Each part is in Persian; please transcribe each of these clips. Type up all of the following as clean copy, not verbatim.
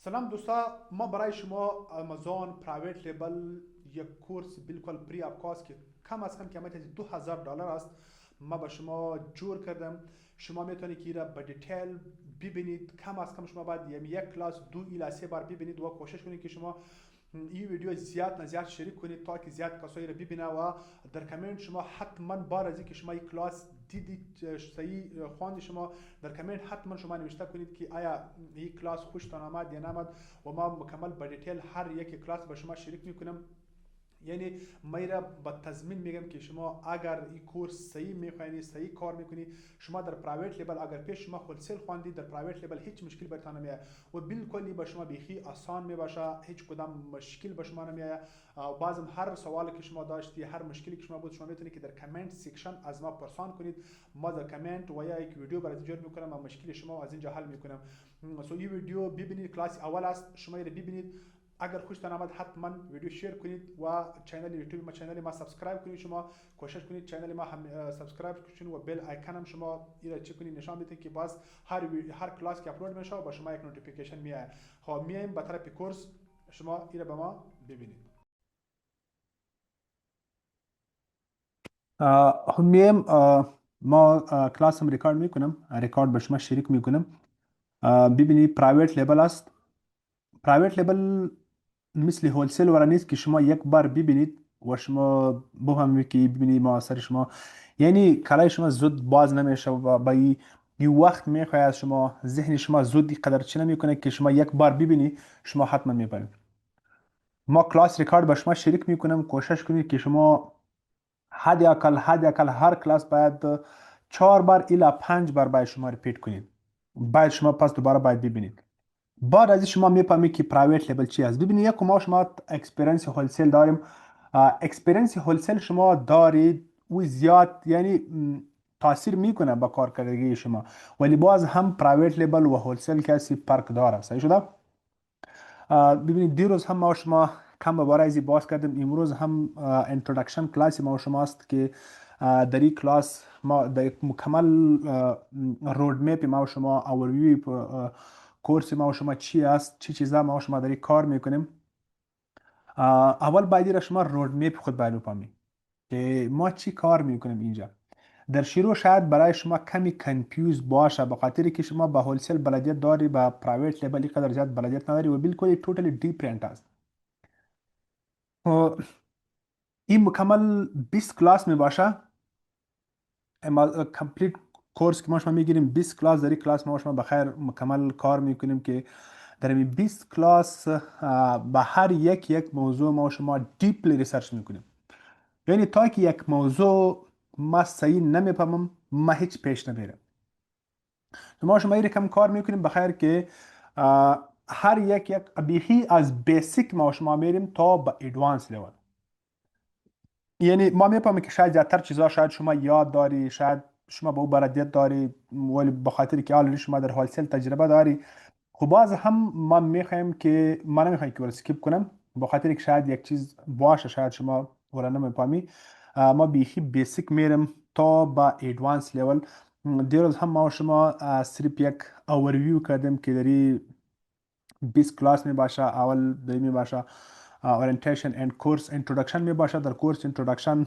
سلام دوستا، ما برای شما آمازون پرایوت لیبل یک کورس بالکل پری آف کاست که کم از کم قیمتش $2000 است. ما به شما جور کردم. شما میتونید که را به دیتیل ببینید. کم از کم شما باید یک کلاس 2 الی 3 بار ببینید و کوشش کنید که شما این ویدیو زیاد نه زیاد شریک کنید تا که زیاد کسایی را ببینه و در کامنت شما حتما بار از که شما این کلاس دیدید صحیح خواند شما در کامنت حتما شما نوشته کنید که آیا این کلاس خوشتان آمد یا نامد و ما مکمل با دیتیل هر یک کلاس با شما شریک میکنم. یعنی میرا با تضمین میگم که شما اگر این کورس صحیح میخوانی صحیح کار میکنی، شما در پرایوت لیبل اگر پیش شما هولسیل خواندید در پرایوت لیبل هیچ مشکل برتان نمیاد و بالکل با شما بیخی آسان میباشه، هیچ کدام مشکل به شما نمیاد. بازم هر سوالی که شما داشتی، هر مشکلی که شما بود، شما میتونید که در کامنت سیکشن از ما پرسان کنید. ما در کامنت و یا یک ویدیو برای جور میکنم و مشکل شما از اینجا حل میکنم. سو این ویدیو ببینید، کلاس اول است، شما رو ببینید. اگر خوشتان آمد حتما ویدیو شیر کنید و چینل یوتیوب ما چینل ما سابسکرایب کنید. شما کوشش کنید چینل ما هم سابسکرایب کنید و بیل آیکن هم شما ایرا چک کنید، نشان بدید که باز هر کلاس که اپلود میشه با شما یک نوتیفیکیشن میاد. خب میایم به طرف کورس، شما ایرا به ما ببینید. هم میایم. ما کلاس هم ریکارد میکنم، ریکارد به شما شریک میکنم. ببینید پرایوت لیبل است. پرایوت لیبل مثل هولسیل ورا نیست که شما یک بار ببینید و شما بفهمید که ببینید ما اثر شما، یعنی کلای شما زود باز نمیشه و با این وقت میخواد از شما، ذهن شما زود قدر چی نمیکنه که شما یک بار ببینید شما حتما میبینید. ما کلاس ریکارد با شما شریک میکنم. کوشش کنید که شما حد اقل هر کلاس باید 4 بار الی 5 بار باید شما ریپیت کنید. باید شما پس دوباره باید ببینید. بعد از شما میفهمید که پرایوت لیبل چی است. ببینید یک ما شما اکسپریانس هولسیل داریم. اکسپریانس هولسیل شما دارید و زیاد یعنی تاثیر میکنه با کارکردگی شما، ولی باز هم پرایوت لیبل و هولسیل کسی فرق داره. صحیح شده؟ ببینید دیروز هم ما شما کم باره ازی باز کردیم. امروز هم انترودکشن کلاس ما شماست که در این کلاس ما در یک مکمل رود میپ ما شما اورویو کورس ما شما چی است، چی چیزا ما شما در این کار میکنیم. اول باید را شما رود میپ خود باید بفهمید که ما چی کار میکنیم اینجا. در شروع شاید برای شما کمی کنفیوز باشه به خاطر که شما با هولسیل بلدیت داری، با پرایوت لیبل قدر زیاد بلدیت نداری و بالکل توتالی دیفرنت است. و این مکمل 20 کلاس می باشه. اما کمپلیت کورس که ما شما میگیریم 20 کلاس، در این کلاس ما شما بخیر مکمل کار میکنیم که در این 20 کلاس به هر یک موضوع ما شما دیپلی ریسرچ میکنیم. یعنی تا که یک موضوع ما صحیح نمیفهمم ما هیچ پیش نمیرم. ما شما کم کار میکنیم بخیر که هر یک بیخی از بیسیک ما شما میریم تا به ادوانس لیول. یعنی ما میفهمیم که شاید زیادتر چیزا شاید شما یاد داری، شاید شما به او بلدیت داری، ولی به خاطر که آلریدی شما در هولسیل تجربه داری. خب باز هم ما میخوایم که ما نمیخوایم که اسکیپ کنم به خاطر که شاید یک چیز باشه شاید شما ولا نمیفهمی. ما بیخی بیسیک میرم تا با ادوانس لیول. دیروز هم ما شما صرف یک اوورویو کردیم که داری 20 کلاس می باشه. اول داری می باشه اورینتیشن اند کورس انترودکشن می باشه. در کورس انترودکشن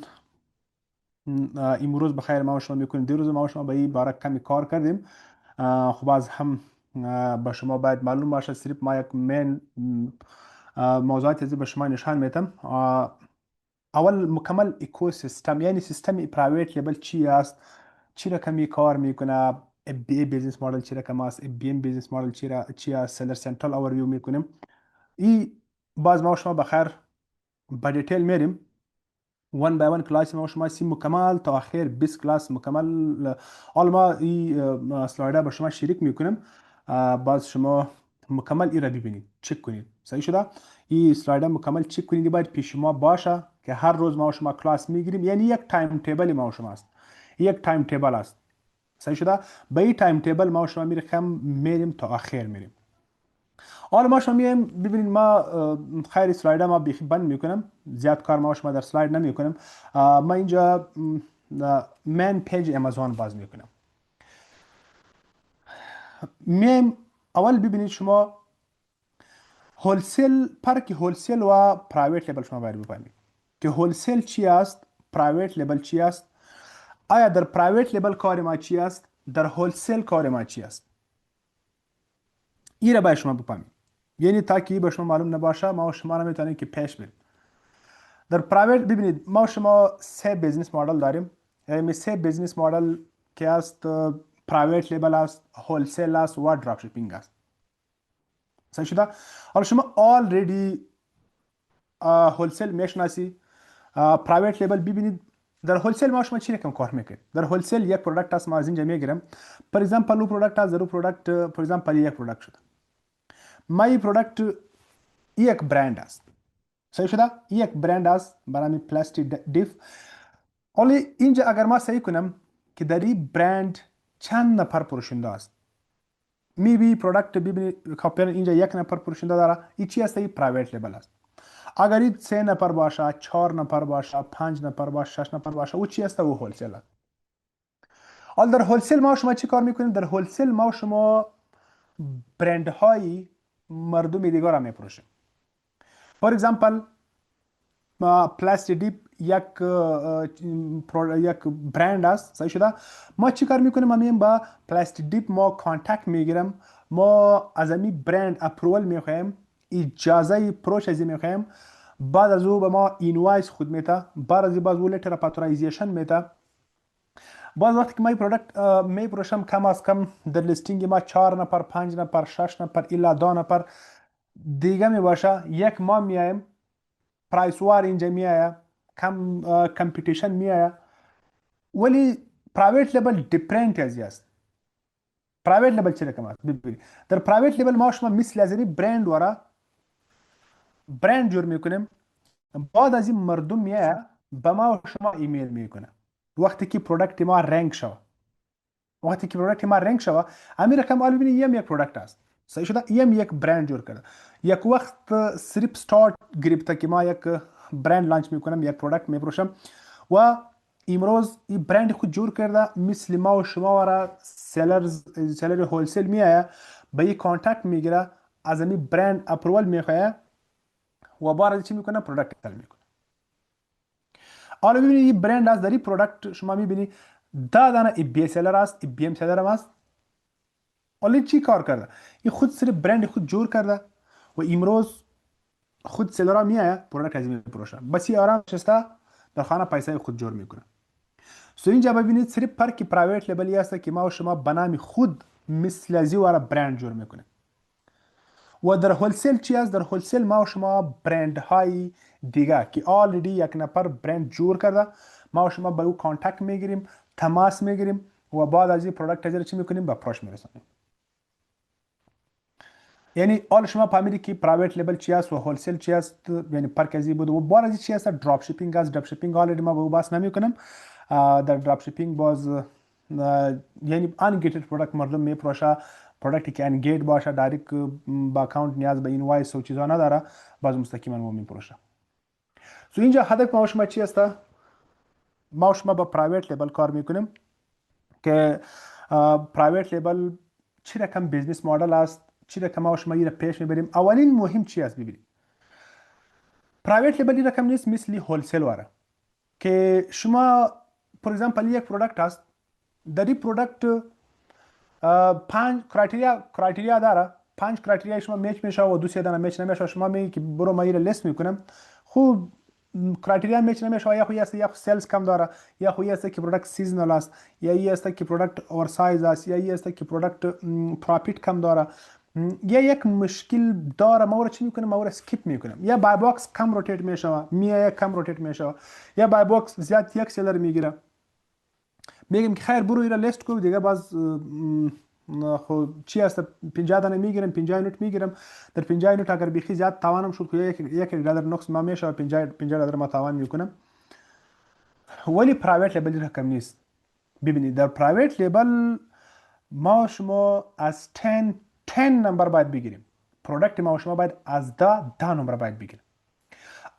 امروز بخیر ما شما میکنیم. دیروز ما شما به این باره کمی کار کردیم. خب باز هم به شما باید معلوم باشه صرف ما یک مین موضوعات از به شما نشان میدم. اول مکمل اکوسیستم یعنی سیستم پرایوت لیبل چی است، چی رقمی کار میکنه، FBA بیزنس مدل چی رقم است، FBM بیزنس مدل چی است، سلر سنترال اورویو میکنیم. این باز ما شما بخیر با دیتیل میریم. ون بای ون کلاس ما شما سی مکمل تا آخر 20 کلاس مکمل حال ما این سلایده با شما شریک میکنم. باز شما مکمل ای را ببینید، چک کنید. صحیح شده؟ این سلایده مکمل چک کنید. باید پیش شما باشه که هر روز ما شما کلاس میگیریم. یعنی یک تایم تیبل ما شما است، یک تایم تیبل است. صحیح شده؟ به این تایم تیبل ما شما میریم تا آخر میریم. حالا ما شما میایم ببینید ما خیر سلاید ما بیخی بند میکنم، زیاد کار ما شما در سلاید نمیکنم. ما اینجا من پیج امازون باز میکنم. میایم اول ببینید شما هولسیل، فرق هولسیل و پرایوت لیبل شما باید بفهمید که هولسیل چی است، پرایوت لیبل چی است، آیا در پرایوت لیبل کار ما چی است، در هولسیل کار ما چی است. این را باید شما بفهمید، یعنی تا که به شما معلوم نباشه ما و شما نمیتونیم که پیش بریم. در پرایوت ببینید ما و شما سه بیزنس مدل داریم، یعنی سه بیزنس مدل که است، پرایوت لیبل است، هولسیل است و دراپ شیپینگ است. صحیح شده؟ حالا شما آلردی هولسیل میشناسی، پرایوت لیبل ببینید. در هولسیل ما شما چی رقم کار میکنید؟ در هولسیل یک پروداکت است، ما از اینجا میگیرم، فور ایگزامپل اون پروداکت است، در اون پروداکت فور ایگزامپل یک پروداکت شده، ما این پروداکت یک برند است. صحیح شده؟ یک برند است برای نام پلاستیک دیف. ولی اینجا اگر ما صحیح کنم که در این برند چند نفر فروشنده است، میبینی پروداکت ببینید کاپیر اینجا یک نفر فروشنده داره، این چی است؟ این پرایوت لیبل است. اگر این 3 نفر باشه، 4 نفر باشه، 5 نفر باشه، 6 نفر باشه، او چی است؟ او هولسیل است. حالا در هولسیل ما شما چی کار میکنیم؟ در هولسیل ما شما برند های مردم دیگر را میفروشیم. فور ایگزامپل پلاستیک دیپ یک برند است. صحیح شده؟ ما چی کار میکنیم؟ ما میگیم با پلاستیک دیپ ما کانتکت میگیریم، ما از این برند اپروال میخوایم، اجازه پروش از این میخوایم، بعد از او به ما اینوایس خود میته، بعد از او لتر پاتورایزیشن میته. بعض وقتی که ما پروداکت میفروشم کم از کم در لیستینگ ما 4 نفر، 5 نفر، 6 نفر الا 2 نفر دیگه میباشه، یک ما میایم، پرایس وار اینجا میایه، کمپیتیشن میایه. ولی پرایوت لیبل دیفرنت است. پرایوت لیبل چه رقم است؟ ببینید در پرایوت لیبل ما شما مثل از این برند ورا برند جور میکنیم، بعد از این مردم میایه به ما و شما ایمیل میکنه. وقتی که پروداکت ما رنگ شود، وقتی که پروداکت ما رنگ شود، همین رقم آل ببینید یک پروداکت است. صحیح شده؟ یک برند جور کرده. یک وقت صرف استارت گرفته که ما یک برند لانچ میکنم، یک پروداکت میفروشم و امروز این برند خود جور کرده، مثل ما و شما ورا سلر هولسیل میایه، به این کانتکت میگیره، از این برند اپروال میخواه و بعد چی میکنه؟ پروداکت سل میکنه. حالا ببینید این برند است، در این پروداکت شما میبینید دادن ای بی سلر است، ای بی ام سلر هم است. ولی چی کار کرده؟ این خود صرف برند خود جور کرده و امروز خود سلرها میایه پروداکت از این میفروشه، بس این آرام نشسته در خانه پیسه خود جور میکنه. سو اینجا ببینید صرف فرق پرایوت لیبلی است که ما و شما به نام خود مثل ازی واره برند جور میکنه. و در هولسیل چی است؟ در هولسیل ما و شما برند های دیگه که آلردی یک نفر برند جور کرده، ما و شما با او کانتکت میگیریم، تماس میگیریم و بعد از این پروداکت از چی میکنیم؟ به پروش میرسونیم. یعنی آل شما فهمیدی که پرایوت لیبل چی است و هولسیل چی است، یعنی فرق ازی بود. و بعد از چی است؟ دراپ شیپینگ است. دراپ شیپینگ آلردی ما به او بحث نمیکنم. در دراپ شیپینگ باز یعنی انگیتد پروداکت مردم میفروشه، پروداکتی که انگیت باشه دایرکت با اکانت نیاز به اینوایس و چیزا نداره، باز مستقیما ما میفروشه. سو اینجا هدف ما و شما چی است؟ ما و شما با پرایوت لیبل کار میکنیم که پرایوت لیبل چی رقم بیزنس مدل است، چی رقم ما و شما رو پیش میبریم. اولین مهم چی است؟ ببینید پرایوت لیبل این رقم نیست مثل هولسیل واره که شما فور ایگزامپل یک پروداکت است، در این پروداکت 5 کرایتریا داره، 5 کرایتریا شما میچ میشه و 2-3 دانه میچ نمیشه، شما میگی که برو ما این لیست میکنم، خوب کرایتریا میچ نمیشه، یا خوی است یا سلز کم داره، یا خوی است که پروداکت سیزنال است، یا ای است که پروداکت اور سایز است، یا ای است که پروداکت پروفیت کم داره، یا یک مشکل داره، ما رو چی میکنیم؟ ما رو اسکیپ میکنیم. یا بای باکس کم روتیت میشه، میای کم روتیت میشه، یا بای باکس زیاد یک سلر میگیره، میگم که خیر برو اینا لیست کو دیگه، باز خب چی است 50 دانه میگیرم، 50 یونیت میگیرم، در 50 یونیت اگر بیخی زیاد توانم شد که یک دلار نقص ما میشه، 50 دلار ما توان میکنم. ولی پرایوت لیبل رقم نیست. ببینید در پرایوت لیبل ما شما از 10 نمبر باید بگیریم، پروداکت ما شما باید از 10 نمبر باید بگیریم.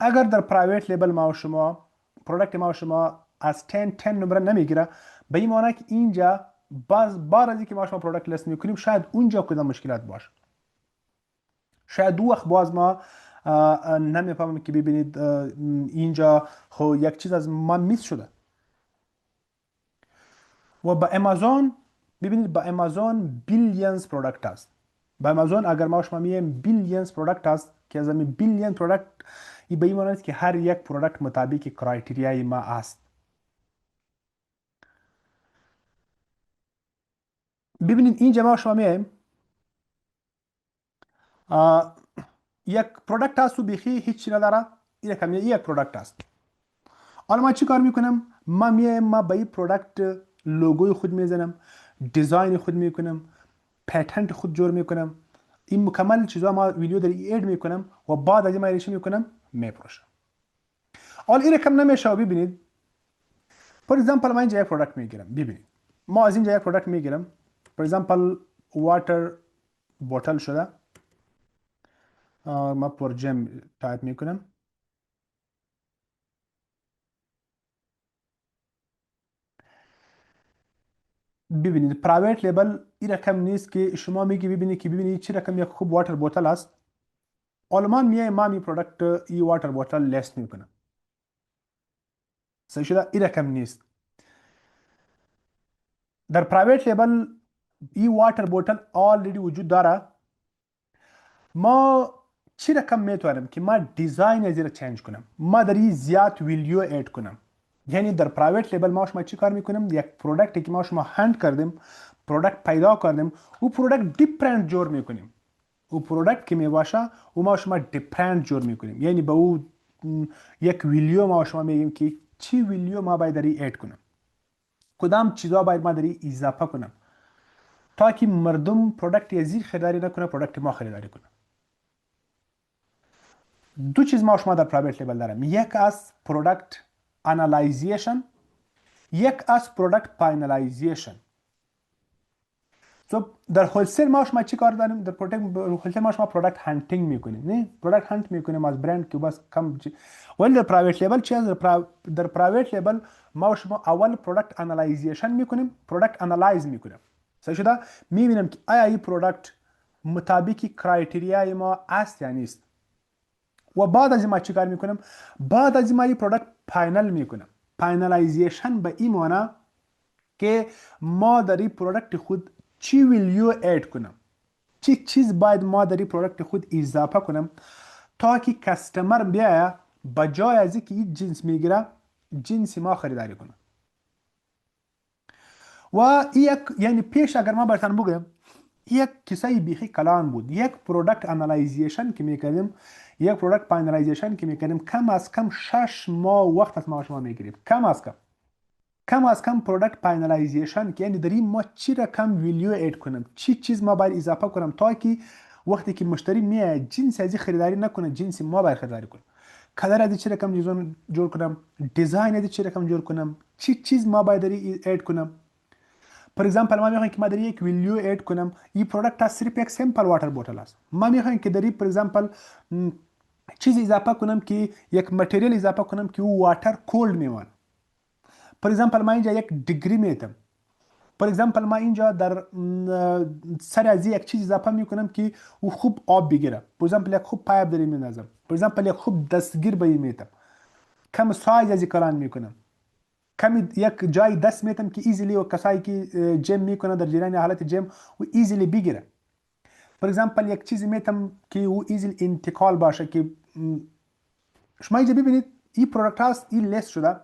اگر در پرایوت لیبل ما شما پروداکت ما شما از 10 نمبر نمیگیره، به این معنی که اینجا باز بار از اینکه ما شما پروداکت لیست میکنیم شاید اونجا کدام مشکلات باشه. شاید دو وقت باز ما نمیفهمم که ببینید اینجا خب یک چیز از ما میس شده. و با امازون ببینید، با امازون بیلیونز پروداکت هست. با امازون اگر ما شما میگیم بیلیونز پروداکت هست که از این بیلیون پروداکت این به این معنی است که هر یک پروداکت مطابق کرایتریای ما است. ببینید اینجا ما شما میایم یک پروداکت هست و بیخی هیچ چی نداره، این کمی یک پروداکت هست. حالا ما چی کار میکنم؟ ما میایم ما به این پروداکت لوگوی خود میزنم، دیزاین خود میکنم، پتنت خود جور میکنم، این مکمل چیزا ما ویدیو در اید میکنم و بعد از این ما ایش میکنم میپروشم. حالا این کم نمیشه. ببینید فور ایگزامپل ما اینجا یک پروداکت میگیرم. ببینید ما از اینجا یک پروداکت میگیرم، فور ایگزامپل واتر بوتل شده، ما پر جم تایپ میکنم. ببینید پرایوت لیبل این رقم نیست که شما میگی ببینید که ببینید چه رقم یک خوب واتر بوتل است. حالا ما میایم ما می پروداکت ای واتر بوتل لیست میکنم. صحیح شده؟ این رقم نیست. در پرایوت لیبل ای واتر بوتل آلردی وجود داره. ما چی رقم میتونم که ما دیزاین از چنج کنم، ما در این زیاد ویلیو اد کنم. یعنی در پرایوت لیبل ما شما چی کار میکنیم؟ یک پروداکتی که ما شما هند کردیم، پروداکت پیدا کردیم، او پروداکت دیفرنت جور میکنیم. او پروداکت که میباشه او ما شما دیفرنت جور میکنیم. یعنی به او یک ویلیو ما شما میگیم که چی ویلیو ما باید در این اد کنم، کدام چیزا باید ما در این اضافه کنم تا که مردم پروداکت ازی خریداری نکنه، پروداکت ما خریداری کنه. دو چیز ما شما در پرایوت لیبل دارم، یک از پروداکت انالایزیشن، یک از پروداکت فاینالایزیشن. سو در هولسیل ما شما چی کار داریم؟ در هولسیل ما شما پروداکت هانتینگ میکنیم، نه پروداکت هانت میکنیم از برند که بس کم ولی در پرایوت لیبل چی است؟ در پرایوت لیبل ما شما اول پروداکت انالایزیشن میکنیم، پروداکت انالایز میکنیم. صحیح شده؟ میبینیم که آیا این پروداکت مطابق کرایتریای ما است یا نیست. و بعد از این ما چی کار میکنم؟ بعد از این ما این پروداکت فاینال میکنم. فاینالایزیشن به این معنی که ما در این پروداکت خود چی ویلیو اد کنم، چی چیز باید ما در این پروداکت خود اضافه کنم تا که کستمر بیاید بجای از اینکه این جنس میگیره جنس ما خریداری کنه. و یک یعنی پیش اگر ما براتون بگم یک کیسه بیخی کلان بود، یک پروداکت انالایزیشن که میکردیم، یک پروداکت فاینالایزیشن که میکردیم کم از کم 6 ماه وقت از ما شما میگیریم. کم از کم پروداکت فاینالایزیشن که یعنی در این ما چی رقم ویلیو اد کنم، چی چیز ما باید اضافه کنم تا که وقتی که مشتری میاد جنس ازی خریداری نکنه، جنس ما باید خریداری کنه. کلر ازی چی رقم دیزاین جور کنم، دیزاین ازی چی رقم جور کنم، چی چیز ما باید در اد کنم. فور ایگزامپل ما میخوایم که ما در یک ویلیو اد کنم این پروداکت صرف یک سیمپل واتر بوتل است. ما میخوایم که در این فور ایگزامپل چیز اضافه کنم که یک متریال اضافه کنم که او واتر کولد میمونه. فور ایگزامپل ما اینجا یک دیگری میتم. فور ایگزامپل ما اینجا در سر از یک چیز اضافه میکنم که او خوب آب بگیره. فور ایگزامپل یک خوب پایپ داریم میندازم. فور ایگزامپل یک خوب دستگیر به این میتم. کم سایز از کلان میکنم. کمی یک جای دست میتم که ایزیلی و کسایی که جیم میکنه در جریان حالت جیم و ایزیلی بگیره. فور ایگزامپل یک چیزی میتم که او ایزیلی انتقال باشه که شما اینجا ببینید این پروداکت هست، این لیست شده.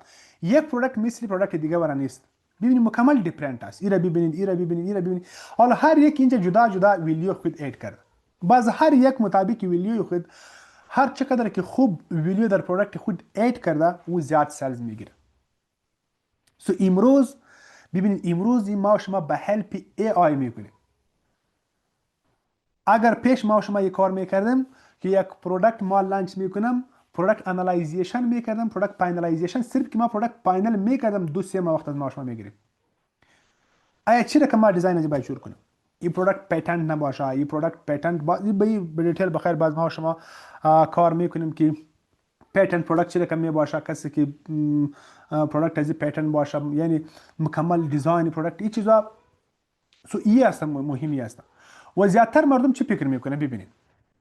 یک پروداکت مثل پروداکت دیگه ورا نیست. ببینید مکمل دیفرنت است. ایرا ببینید، ایرا ببینید، ایرا ببینید. حالا هر یک اینجا جدا جدا ویلیو خود اد کرده. باز هر یک مطابق ویلیو خود هر چقدر که خوب ویلیو در پروداکت خود اد کرده او زیاد سلز میگیره. سو امروز ببینید امروز ما شما به هلپ ای آی میکنیم. اگر پیش ما شما یک کار میکردیم که یک پروداکت ما لانچ میکنم، پروداکت انالایزیشن میکردم، پروداکت فاینالایزیشن، صرف که ما پروداکت فاینال میکردم 2-3 ماه وقت از ما شما میگیریم. آیا چی رقم ما دیزاین از باید شروع کنیم؟ این پروداکت پیتنت نباشه، این پروداکت پیتنت به دیتیل بخیر باز ما شما کار میکنیم که پیتنت پروداکت چی رقم میباشه، کسی که پروداکت از پیتنت باشه، یعنی مکمل دیزاین پروداکت این چیزا سو ای هستن مهمی هستن. و زیادتر مردم چی فکر میکنه؟ ببینید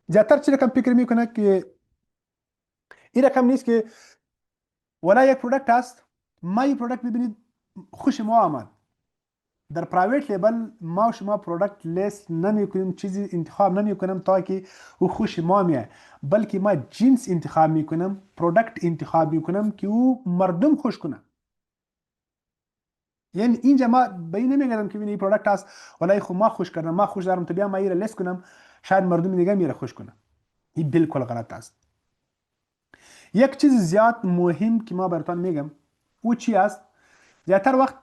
زیادتر چی رقم فکر میکنه که این رقم نیست که ولا یک پروداکت هست، ما این پروداکت ببینید خوش ما آمد. در پرایوت لیبل ما و شما پروداکت لیست نمی کنیم، چیزی انتخاب نمی کنم تا که او خوش ما میاد، بلکه ما جنس انتخاب می کنم، پروداکت انتخاب می کنم که او مردم خوش کنه. یعنی اینجا ما به این نمیگم که این پروداکت هست ولی خب ما خوش کردم، ما خوش دارم، تو بیا ما این لیست کنم شاید مردم دیگه میره خوش کنه. این بالکل غلط است. یک چیز زیاد مهم که ما براتون میگم او چی است؟ زیادتر وقت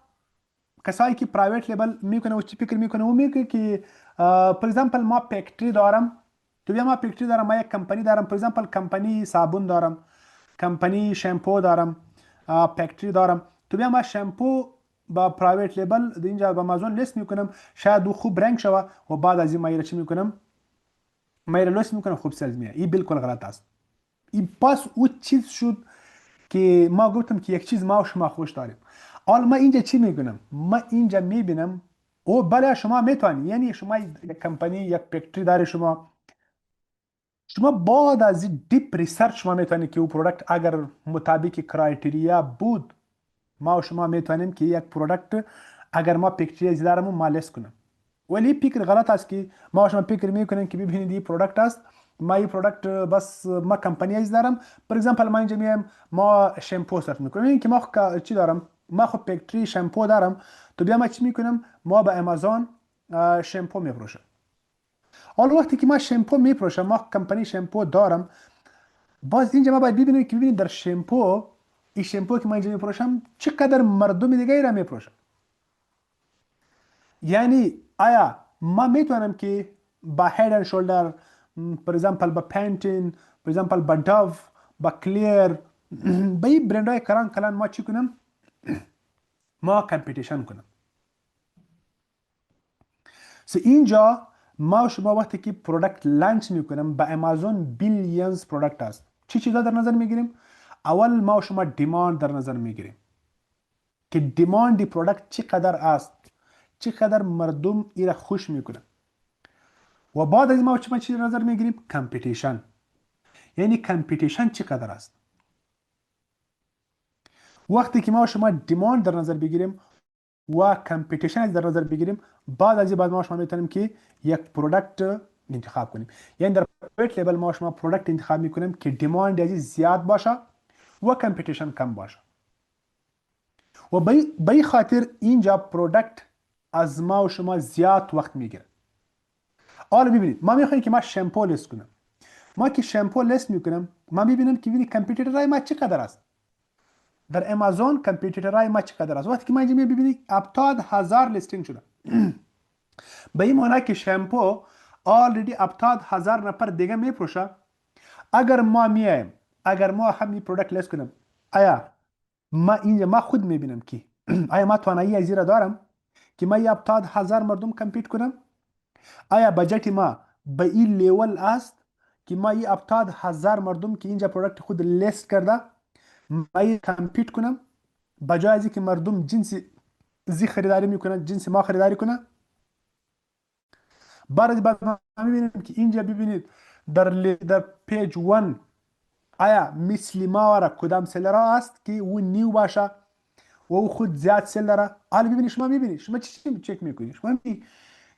کسایی که پرایوت لیبل میکنه و چی فکر میکنه، او میگه که فور اگزامپل ما فکتری دارم، تو بیا ما فکتری دارم، ما یک کمپانی دارم، فور اگزامپل کمپانی صابون دارم، کمپانی شامپو دارم، فکتری دارم، تو بیا ما شامپو با پرایوت لیبل اینجا با آمازون لیست میکنم، شاید او خوب رنگ شوه و بعد از این ما چی میکنم، ما لیست میکنم خوب سلز میاد. این بالکل غلط است. این پس او چیز شد که ما گفتم که یک چیز ما و شما خوش داریم. حالا ما اینجا چی میگونم؟ ما اینجا میبینم او بله شما میتونید، یعنی شما یک کمپانی یک فکتری داره، شما بعد از دیپ ریسرچ شما میتونید که او پروداکت اگر مطابق کرایتریا بود، ما و شما میتونیم که یک پروداکت اگر ما فکتری از دارم ما لیست کنم. ولی فکر غلط است که ما و شما فکر میکنیم که ببینید این پروداکت است، ما این پروداکت بس ما کمپانی از دارم. فور اگزامپل ما اینجا میایم ما شامپو صرف میکنیم، این که ما چی دارم، ما خب فکتری شامپو دارم، تو بیا ما چی میکنم، ما به امازون شامپو میفروشم. حالا وقتی که ما شامپو میفروشم، ما کمپانی شامپو دارم، باز اینجا ما باید ببینیم که ببینید در شامپو، این شامپو که ما اینجا میفروشم چقدر مردم دیگه را میفروشم. یعنی آیا ما میتونم که با هید اند شولدر، فور اگزامپل با پنتین، فور اگزامپل با داو، با کلیر، به این برندهای کلان ما چی کنم؟ ما کمپیتیشن کنم. سو اینجا ما و شما وقتی که پروداکت لانچ میکنم با امازون بیلیونز پروداکت است، چی چیزا در نظر میگیریم؟ اول ما و شما دیماند در نظر میگیریم که دیماند پروداکت چقدر است، چقدر مردم ایره خوش میکنه، و بعد از ما چی در نظر میگیریم؟ کمپیتیشن. یعنی کمپیتیشن چقدر است. وقتی که ما و شما دیماند در نظر بگیریم و کمپیتیشن در نظر بگیریم، بعد از این بعد ما شما میتونیم که یک پروداکت انتخاب کنیم. یعنی در پرایوت لیبل ما شما پروداکت انتخاب میکنیم که دیماند از زیاد باشه و کمپیتیشن کم باشه. و به این خاطر اینجا پروداکت از ما و شما زیاد وقت میگیره. حالا ببینید ما میخوایم که ما شامپو لیست کنم، ما که شامپو لیست میکنم ما میبینم که ببینید کمپیوتر ما چقدر است. در امازون کمپیوترهای ما چقدر است. وقتی که ما اینجا میبینید 70,000 لیستینگ شده، به این معنی که شامپو آلردی 70,000 نفر دیگه میفروشه. اگر ما میایم، اگر ما همین پروداکت لیست کنم، آیا ما اینجا ما خود میبینم که آیا ما توانایی از را دارم که ما 70,000 مردم کمپیت کنم؟ آیا بجت ما به این لیول است که ما 70,000 مردم که اینجا پروداکت خود لیست کرده ما کمپیت کنم، بجای از که مردم جنس زی خریداری میکنن جنس ما خریداری کنن؟ بعد ما میبینیم که اینجا ببینید در پیج 1 آیا مثل ما را کدام سلر است که او نیو باشه و او خود زیاد سلر. حالا ببینید شما میبینید شما چی چک میکنید، شما میبینید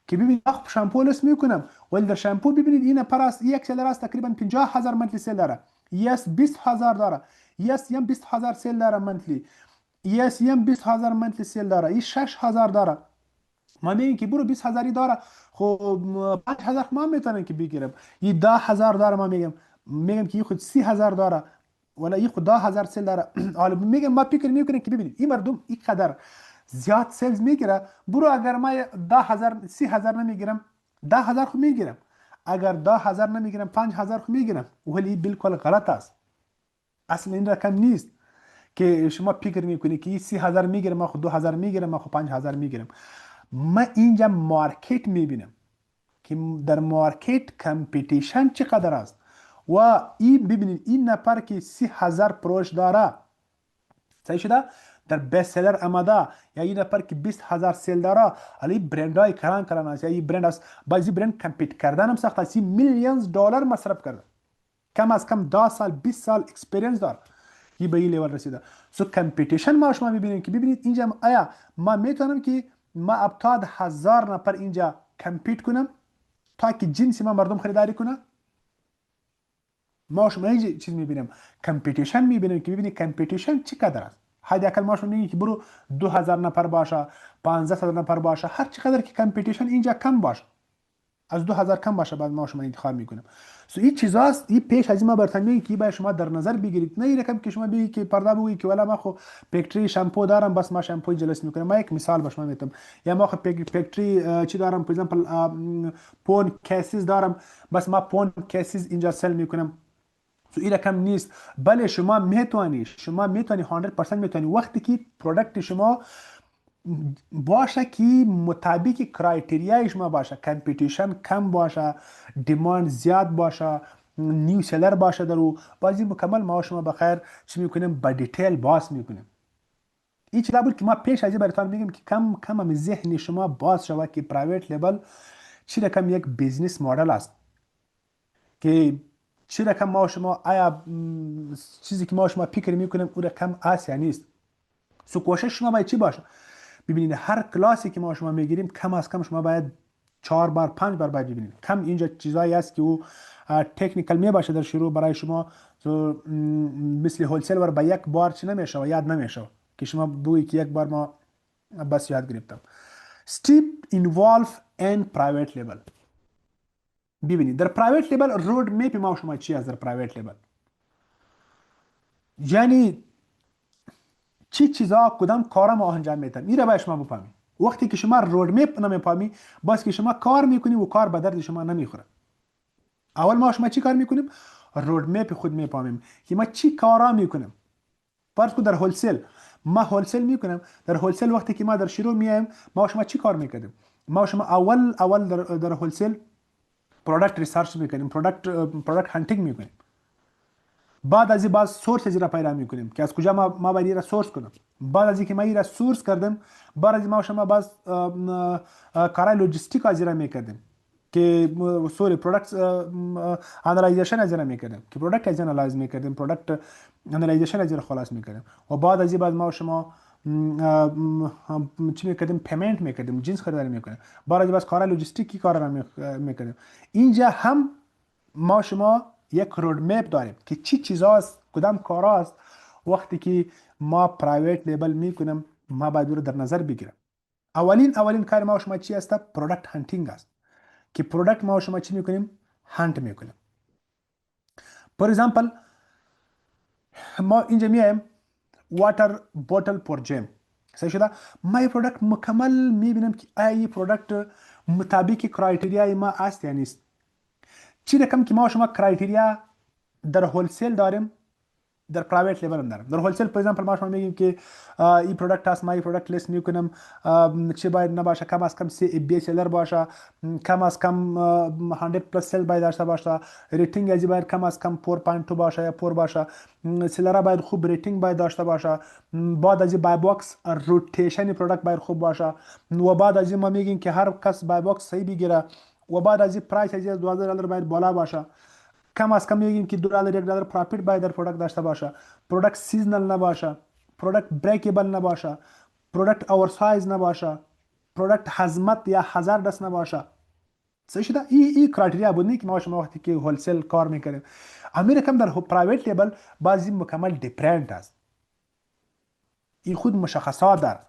که ببینید شامپو لیست میکنم ولی در شامپو ببینید این پر است، یک سلر است تقریبا 50,000 منتلی سیل داره، یس 20,000 داره، یس یم 20,000 سیل داره منتلی، یس یم 20,000 منتلی سیل داره، این 6,000 داره. ما میگیم که برو 20,000 داره، خب 5,000 ما میتونن که بگیرم. این 10,000 داره، ما میگم که این خود 30,000 داره ولی این خود 10,000 سیل داره. حالا میگم ما فکر میکنیم که ببینید این مردم این قدر زیاد سیلز میگیره، برو اگر ما 10,000 30,000 نمیگیرم 10,000 خود میگیرم، اگر 10,000 نمیگیرم 5,000 خود میگیرم. ولی بالکل غلط است، اصلا این رقم نیست که شما فکر میکنید که 30,000 میگیرم ما خود 2,000 میگیرم ما خود 5,000 میگیرم. ما اینجا مارکت میبینم که در مارکت کمپیتیشن چقدر است و این ببینید این نفر که 30,000 پروش داره صحیح شده در بست سلر آمده، یا این نفر که 20,000 سیل داره، علی برندهای کلان است، یا این برند است، بعضی برند کمپیت کردن هم سخت است، میلیونز دلار مصرف کرده، کم از کم 10 سال 20 سال اکسپریانس داره، این به این لیول رسیده. سو کمپیتیشن ما شما میبینیم که ببینید اینجا آیا ما میتونم که ما ابتاد 1000 نفر اینجا کمپیت کنم تا که جنس ما مردم خریداری کنه. ما شما اینجا چیز میبینیم، کمپیتیشن میبینیم که ببینید کمپیتیشن چقدر است. حداقل ما شما میگیم که برو 2000 نفر باشه، 15000 نفر باشه، هر چقدر که کمپیتیشن اینجا کم باشه، از 2000 کم باشه، بعد ما شما انتخاب میکنیم. سو این چیزاست، این پیش از این ما براتون میگم که باید شما در نظر بگیرید، نه این رقم که شما بگید که پرده بگید که والا ما خو فکتری شامپو دارم بس ما شامپو جلس میکنم. ما یک مثال به شما میتم، یا ما خو فکتری چی دارم، فور ایگزامپل پون کیسز دارم بس ما پون کیسز اینجا سل میکنم. سو این رقم نیست. بله شما میتونی 100% میتونی وقتی که پروداکت شما باشه که مطابق کرایتریای شما باشه، کمپیتیشن کم باشه، دیماند زیاد باشه، نیو سلر باشه درو، بازی مکمل ما شما بخیر چی میکنیم، با دیتیل باز میکنیم. این چیزا بود که ما پیش از این براتون میگیم که کم هم ذهن شما باز شود که پرایوت لیبل چی رقم یک بیزنس مدل است، که چی رقم ما شما آیا چیزی که ما شما فکر میکنیم اون رقم آسیا نیست. سو کوشش شما باید چی باشه، ببینید هر کلاسی که ما شما میگیریم کم از کم شما باید 4 بار 5 بار باید ببینید. کم اینجا چیزایی است که او تکنیکال می باشه در شروع برای شما، مثل هولسل ور با یک بار چی نمیشه و یاد نمیشه که شما بگویی که یک بار ما بس یاد گرفتم. Step involve and private label. ببینید در پرایوت لیبل رود میپ ما شما چی از در پرایوت لیبل، یعنی چی چیزا کدام کارا ما انجام میدن، این را باید شما بفهمید. وقتی که شما رود میپ نمیفهمی، باز که شما کار میکنی و کار به درد شما نمیخوره. اول ما شما چی کار میکنیم، رود میپ خود میفهمیم که ما چی کارا میکنیم. فرض کن در هولسل، ما هولسل میکنم، در هولسل وقتی که ما در شروع میایم ما شما چی کار میکنیم، ما شما اول در هولسل پروداکت ریسرچ میکنیم، پروداکت هانتینگ میکنیم، بعد از این باز سورس از را پیدا میکنیم که از کجا ما باید را سورس کنم. بعد از اینکه ما را سورس کردم، بعد از ما شما باز کارای لوجستیک از را میکردیم که پروداکت انالایزیشن از را میکردیم که پروداکت از انالایز میکردیم، پروداکت انالایزیشن از را خلاص میکردیم و بعد از این بعد ما شما چی میکردیم، پیمنت میکردیم، جنس خریداری میکردیم، بعد از باز کارای لوجستیکی کارا میکردیم. اینجا هم ما شما یک رود مپ داریم که چی چیزاست، کدام کارا است. وقتی که ما پرایوت لیبل میکنم ما باید رو در نظر بگیرم. اولین کار ما شما چی است، پروداکت هانتینگ است که پروداکت ما شما چی میکنیم، هانت میکنیم. فور ایگزامپل ما اینجا میایم واتر بوتل فور جیم، صحیح شده، ما این پروداکت مکمل میبینم که آیا این پروداکت مطابق کرایتریای ما است یا نیست. چی رقم که ما شما کرایتریا در هولسل داریم، در پرایوت لیبل هم داریم. در هولسل فور ایگزامپل ما شما میگیم که این پروداکت است، ما این پروداکت لیست میکنم، چی باید نباشه، کم از کم 3 بی سلر باشه، کم از کم 100 پلس سل باید داشته باشه، ریتینگ از باید کم از کم 4.2 باشه یا 4 باشه، سلر باید خوب ریتینگ باید داشته باشه، بعد از بای باکس روتیشن پروداکت باید خوب باشه و بعد از ما میگیم که هر کس بای باکس صحیح بگیره و بعد از پرایس از $2000 باید بالا باشه. کم از کم میگیم که $2 $1 پروفیت باید در پروداکت داشته باشه، پروداکت سیزنال نباشه، پروداکت بریکیبل نباشه، پروداکت اور سایز نباشه، پروداکت هضمت یا هزاردس نباشه. صحیح شده، این کرایتریا بود که ما شما وقتی که هولسل کار میکنیم. امیر کم در پرایوت لیبل بعضی مکمل دیفرنت است، این خود مشخصات داره.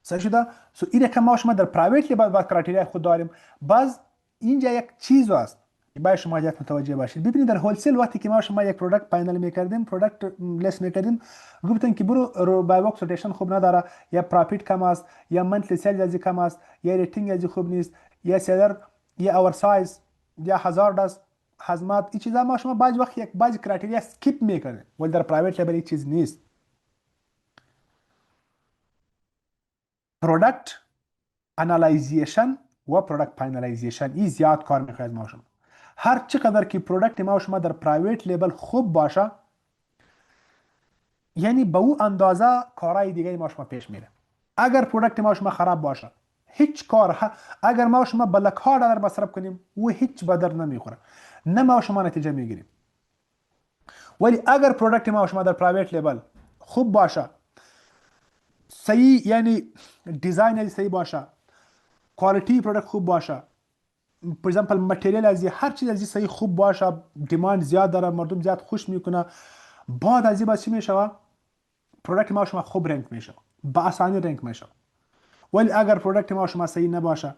صحیح شده، سو این که ما شما در پرایوت لیبل با کرایتریا خود داریم. باز اینجا یک چیز است باید شما یک متوجه باشید. ببینید در هولسل وقتی که ما شما یک پروداکت پایینل میکردیم، پروداکت لیست میکردیم، گفتن که برو بای باکس روتیشن خوب نداره، یا پروفیت کم است، یا منتلی سیلز از کم است، یا ریتینگ از خوب نیست، یا سلر، یا اور سایز، یا هزارد است، هضمت. این چیزا ما شما بعضی وقت یک بعضی کرایتریا اسکیپ میکنیم، ولی در پرایوت لیبل این چیز نیست. پروداکت انالایزیشن و پروداکت فاینالایزیشن این زیاد کار میخواد ما شما. هر چقدر که پروداکت ما شما در پرایوت لیبل خوب باشه، یعنی به او اندازه کارهای دیگه ما شما پیش میره. اگر پروداکت ما شما خراب باشه، هیچ اگر ما شما به لک ها دلار مصرف کنیم و هیچ به در نمیخوره، نه ما شما نتیجه میگیریم. ولی اگر پروداکت ما شما در پرایوت لیبل خوب باشه، صحیح یعنی دیزاین صحیح باشه، کوالیتی پروداکت خوب باشه، پر ایگزامپل متریال از هر چیز از صحیح خوب باشه، دیماند زیاد داره، مردم زیاد خوش میکنه، بعد از این بعد چی میشه؟ پروداکت ما شما خوب رنک میشه، با آسانی رنک میشه. ولی اگر پروداکت ما شما صحیح نباشه،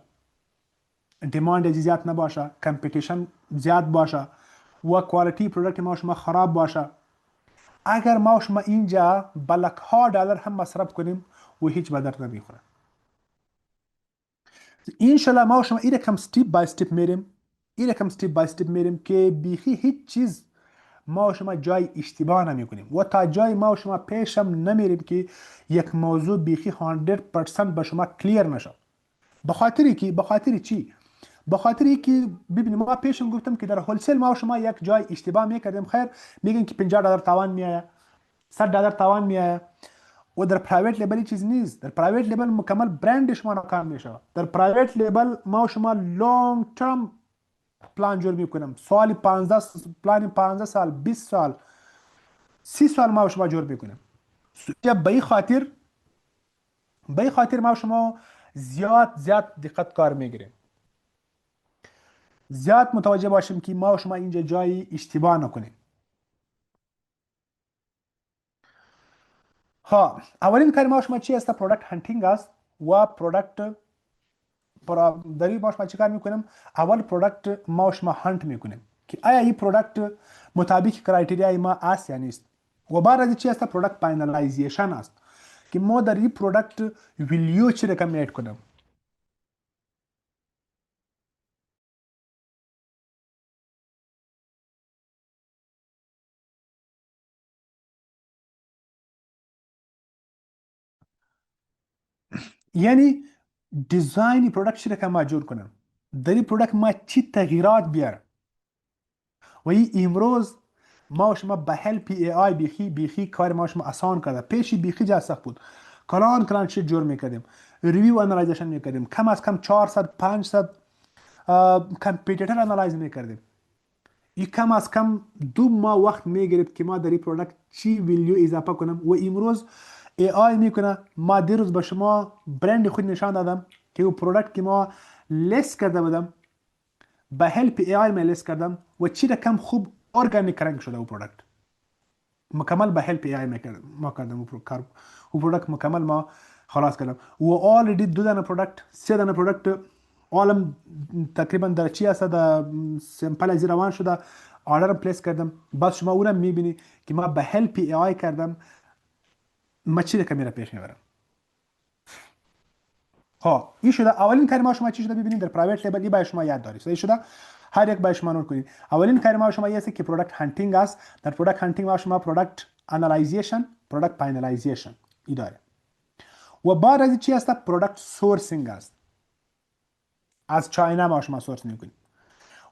دیماند از زیاد نباشه، کمپیتیشن زیاد باشه و کوالیتی پروداکت ما شما خراب باشه، اگر ما شما اینجا بلک ها دلار هم مصرف کنیم و هیچ به درد نمیخوره. انشالله ما شما این رقم استپ بای استپ میریم، این رقم استپ بای استپ میریم که بیخی هیچ چیز ما شما جای اشتباه نمی کنیم و تا جای ما شما پیشم نمیریم که یک موضوع بیخی 100% به شما کلیر نشه. به خاطر چی؟ به خاطر که ببینید ما پیشم گفتم که در هولسیل ما شما یک جای اشتباه میکردیم، خیر میگن که 50 دلار تاوان میایه، 100 دلار تاوان میایه. و در پرایوت لیبل چیز نیست. در پرایوت لیبل مکمل برند شما ناکام میشه. در پرایوت لیبل ما شما لانگ ترم پلان جور میکنم، سال 15 پلان 15 سال 20 سال 30 سال ما شما جور میکنم. به این خاطر ما شما زیاد دقت کار میگیریم، زیاد متوجه باشیم که ما شما اینجا جای اشتباه نکنیم. ها، اولین کار ما شما چی است؟ پروداکت هانتینگ است و پروداکت در این ما شما چی کار میکنیم؟ اول پروداکت ما شما هانت میکنیم که آیا این پروداکت مطابق کرایتریای ما است یا نیست. و بعد از چی است؟ پروداکت فاینالایزیشن است که ما در این پروداکت ویلیو چی رقم ایड کنم. یعنی دیزاین پروداکت چی رقم ما جور کنم، در این پروداکت ما چی تغییرات بیارم. و این امروز ما شما به هلپ ای آی بیخی کار ما شما آسان کرده. پیشی بیخی جا سخت بود، کلان شیت جور میکردیم، ریویو انالایزیشن میکردیم، کم از کم 400 500 کمپیتیتر انالایز میکردیم. این کم از کم 2 ماه وقت میگرفت که ما در این پروداکت چی ویلیو اضافه کنم. و امروز ای آی میکنه. ما دیروز به شما برند خود نشان دادم که او پروداکت که ما لیست کرده بودم به هلپ ای آی لیست کردم و چی رقم خوب ارگانیک رنگ شده او پروداکت مکمل به هلپ ای آی ما کردم. او پروداکت مکمل ما خلاص کردم و آلردی 2 دانه پروداکت 3 دانه پروداکت عالم تقریبا در چی هست در سمپل از روان شده، آردر پلیس کردم. بعد شما اونم میبینی که ما به هلپ ای آی کردم ما چی رقم میره پیش میبرم. ها، این شده اولین کار ما. شما چی شده ببینید در پرایوت لیبل باید شما یاد دارید. صحیح شده؟ هر یک باید شما نوت کنید. اولین کار ما شما است که پروداکت هانتینگ است. در پروداکت هانتینگ ما شما پروداکت انالایزیشن، پروداکت فاینالایزیشن ای داره. و بعد از چی است؟ پروداکت سورسینگ است. از چاینا ما شما سورس میکنیم.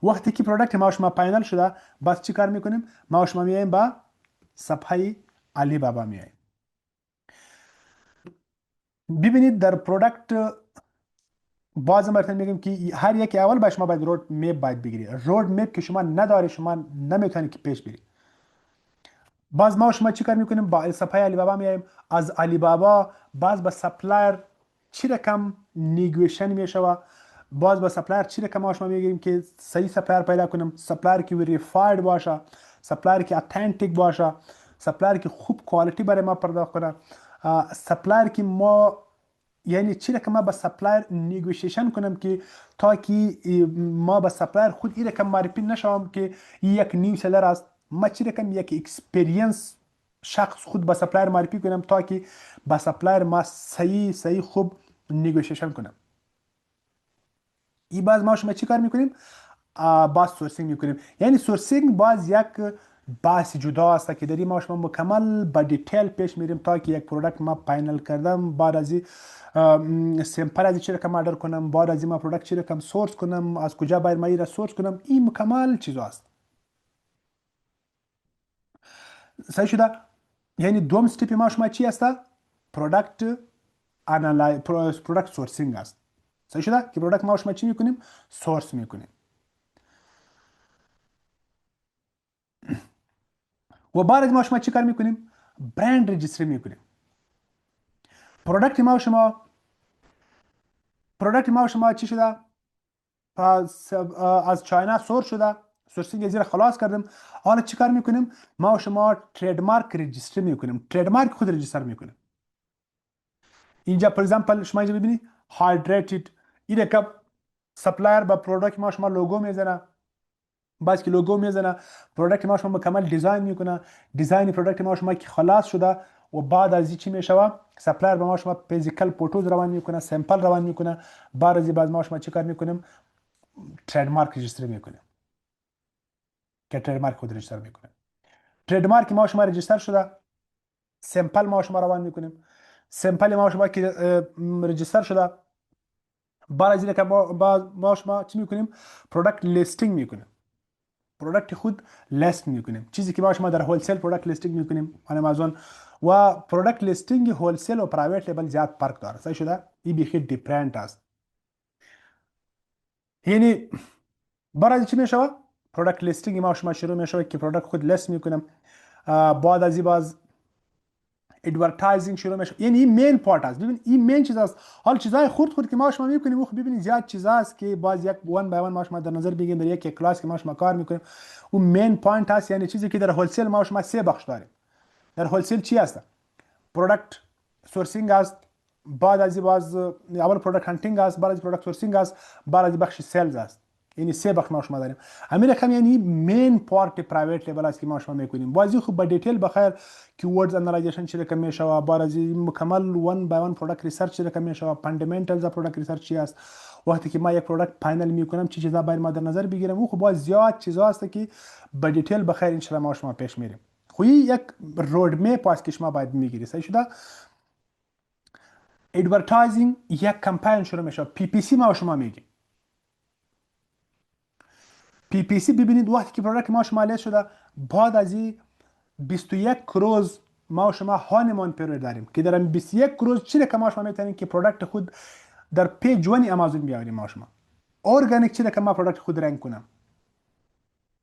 وقتی که پروداکت ما شما فاینال شده، بس چی کار میکنیم؟ ما شما میایم با صفحه علی بابا میایم. ببینید در پروداکت باز مرتب میگم که هر یک اول باید شما باید رود مپ باید بگیری. رود مپ که شما نداری شما نمیتونی که پیش بری. باز ما شما چی کار میکنیم؟ با صفحه علی بابا میایم. از علی بابا باز با سپلایر چی رقم نیگویشن میشه، باز با سپلایر چی رقم ما شما میگیم که صحیح سپلایر پیدا کنیم، سپلایر که وریفاید باشه، سپلایر که اتنتیک باشه، سپلایر که خوب کوالیتی برای ما پرداخت کنه، سپلایر که ما یعنی چی رقم ما با سپلایر نیگوشیشن کنم که تا که ما با سپلایر خود این رقم معرفی نشوم که یک نیو سلر است. ما چی رقم یک اکسپریانس شخص خود با سپلایر معرفی کنم تا که با سپلایر ما صحیح خوب نیگوشیشن کنم. این باز ما شما چی کار میکنیم؟ باز سورسینگ میکنیم. یعنی سورسینگ باز یک بحث جدا است که داریم ما شما مکمل با دیتیل پیش میریم تا که یک پروداکت ما فاینال کردم، بعد از سمپل از چی رقم آردر کنم، بعد از ما پروداکت چی رقم سورس کنم، از کجا باید ما را سورس کنم. این مکمل چیز است. صحیح شده؟ یعنی دوم استپ ما شما چی است؟ پروداکت پروداکت سورسینگ است. صحیح شده که پروداکت ما شما چی میکنیم؟ سورس میکنیم. و بعد از ما شما چی کار میکنیم؟ برند رجیستر میکنیم. پروداکت ما شما چی شده؟ از چاینا سورس شده، سورسینگ زیر خلاص کردیم. حالا چی کار میکنیم؟ ما و شما ترید مارک رجیستر میکنیم، ترید مارک خود رجیستر میکنیم. اینجا فور ایگزامپل شما اینجا ببینید هایدریتد، این که سپلایر با پروداکت ما شما لوگو میزنه، بعد که لوگو میزنه پروداکت ما شما مکمل دیزاین میکنه، دیزاین پروداکت ما شما که خلاص شده و بعد از این چی میشه؟ سپلایر به ما شما فیزیکال فوتوز روان میکنه، سامپل روان میکنه. بعد از بعد ما شما چی کار میکنیم؟ ترید مارک رجیستر میکنیم که ترید مارک خود رجیستر میکنه. ترید مارک ما شما رجیستر شده، سامپل ما شما روان میکنیم. سامپل ما شما که رجیستر شده، بعد از اینکه ما شما چی میکنیم؟ پروداکت لیستینگ میکنیم، پروداکت خود لیست میکنیم، چیزی که ما شما در هولسیل پروداکت لیستینگ میکنیم آن آمازون. و پروداکت لیستینگ هولسیل و پرایوت لیبل زیاد فرق داره. صحیح شده؟ این بیخی دیفرنت است. یعنی برای چی میشه؟ پروداکت لیستینگ ما شما شروع میشه که پروداکت خود لیست میکنم، بعد از این باز ادورتایزینگ شروع میشه. یعنی این مین پارت است. ببین این مین چیز است. حال چیزای خرد که ما شما میکنیم او ببینید زیاد چیز است که باز یک وان بای وان ما شما در نظر بگیریم در یک کلاس که ما شما کار میکنیم. اون مین پوینت است، یعنی چیزی که در هولسیل ما شما سه بخش داریم. در هولسیل چی است؟ پروداکت سورسینگ است، بعد از باز اول پروداکت هانتینگ است، بعد از پروداکت سورسینگ است، بعد از بخش سلز است. یعنی سه بخش ما شما داریم. همین رقم یعنی مین پارت پرایوت لیبل است که ما شما میکنیم. بازی خوب با دیتیل بخیر کیوردز انالایزیشن چی رقم میشه، بعد از مکمل وان بای وان پروداکت ریسرچ چی رقم میشه، فاندامنتالز پروداکت ریسرچ چی است. وقتی که ما یک پروداکت فاینل میکنم چه چیزا باید ما در نظر بگیرم، او خب باز زیاد چیزا است که با دیتیل بخیر ان شاء الله ما شما پیش میریم. خو یک رود مپ است که شما باید میگیری. صحیح شده؟ ادورتایزینگ یک کمپین شروع میشه، پی پی سی ما شما میگیم. پی پی سی ببینید وقتی که پروداکت ما شما لیست شده، بعد از این 21 روز ما شما هانیمون پریود داریم که در 21 روز چی که ما شما میتونیم که پروداکت خود در پیج ون آمازون بیاریم. ما شما ارگانیک چی که ما پروداکت خود رنگ کنم.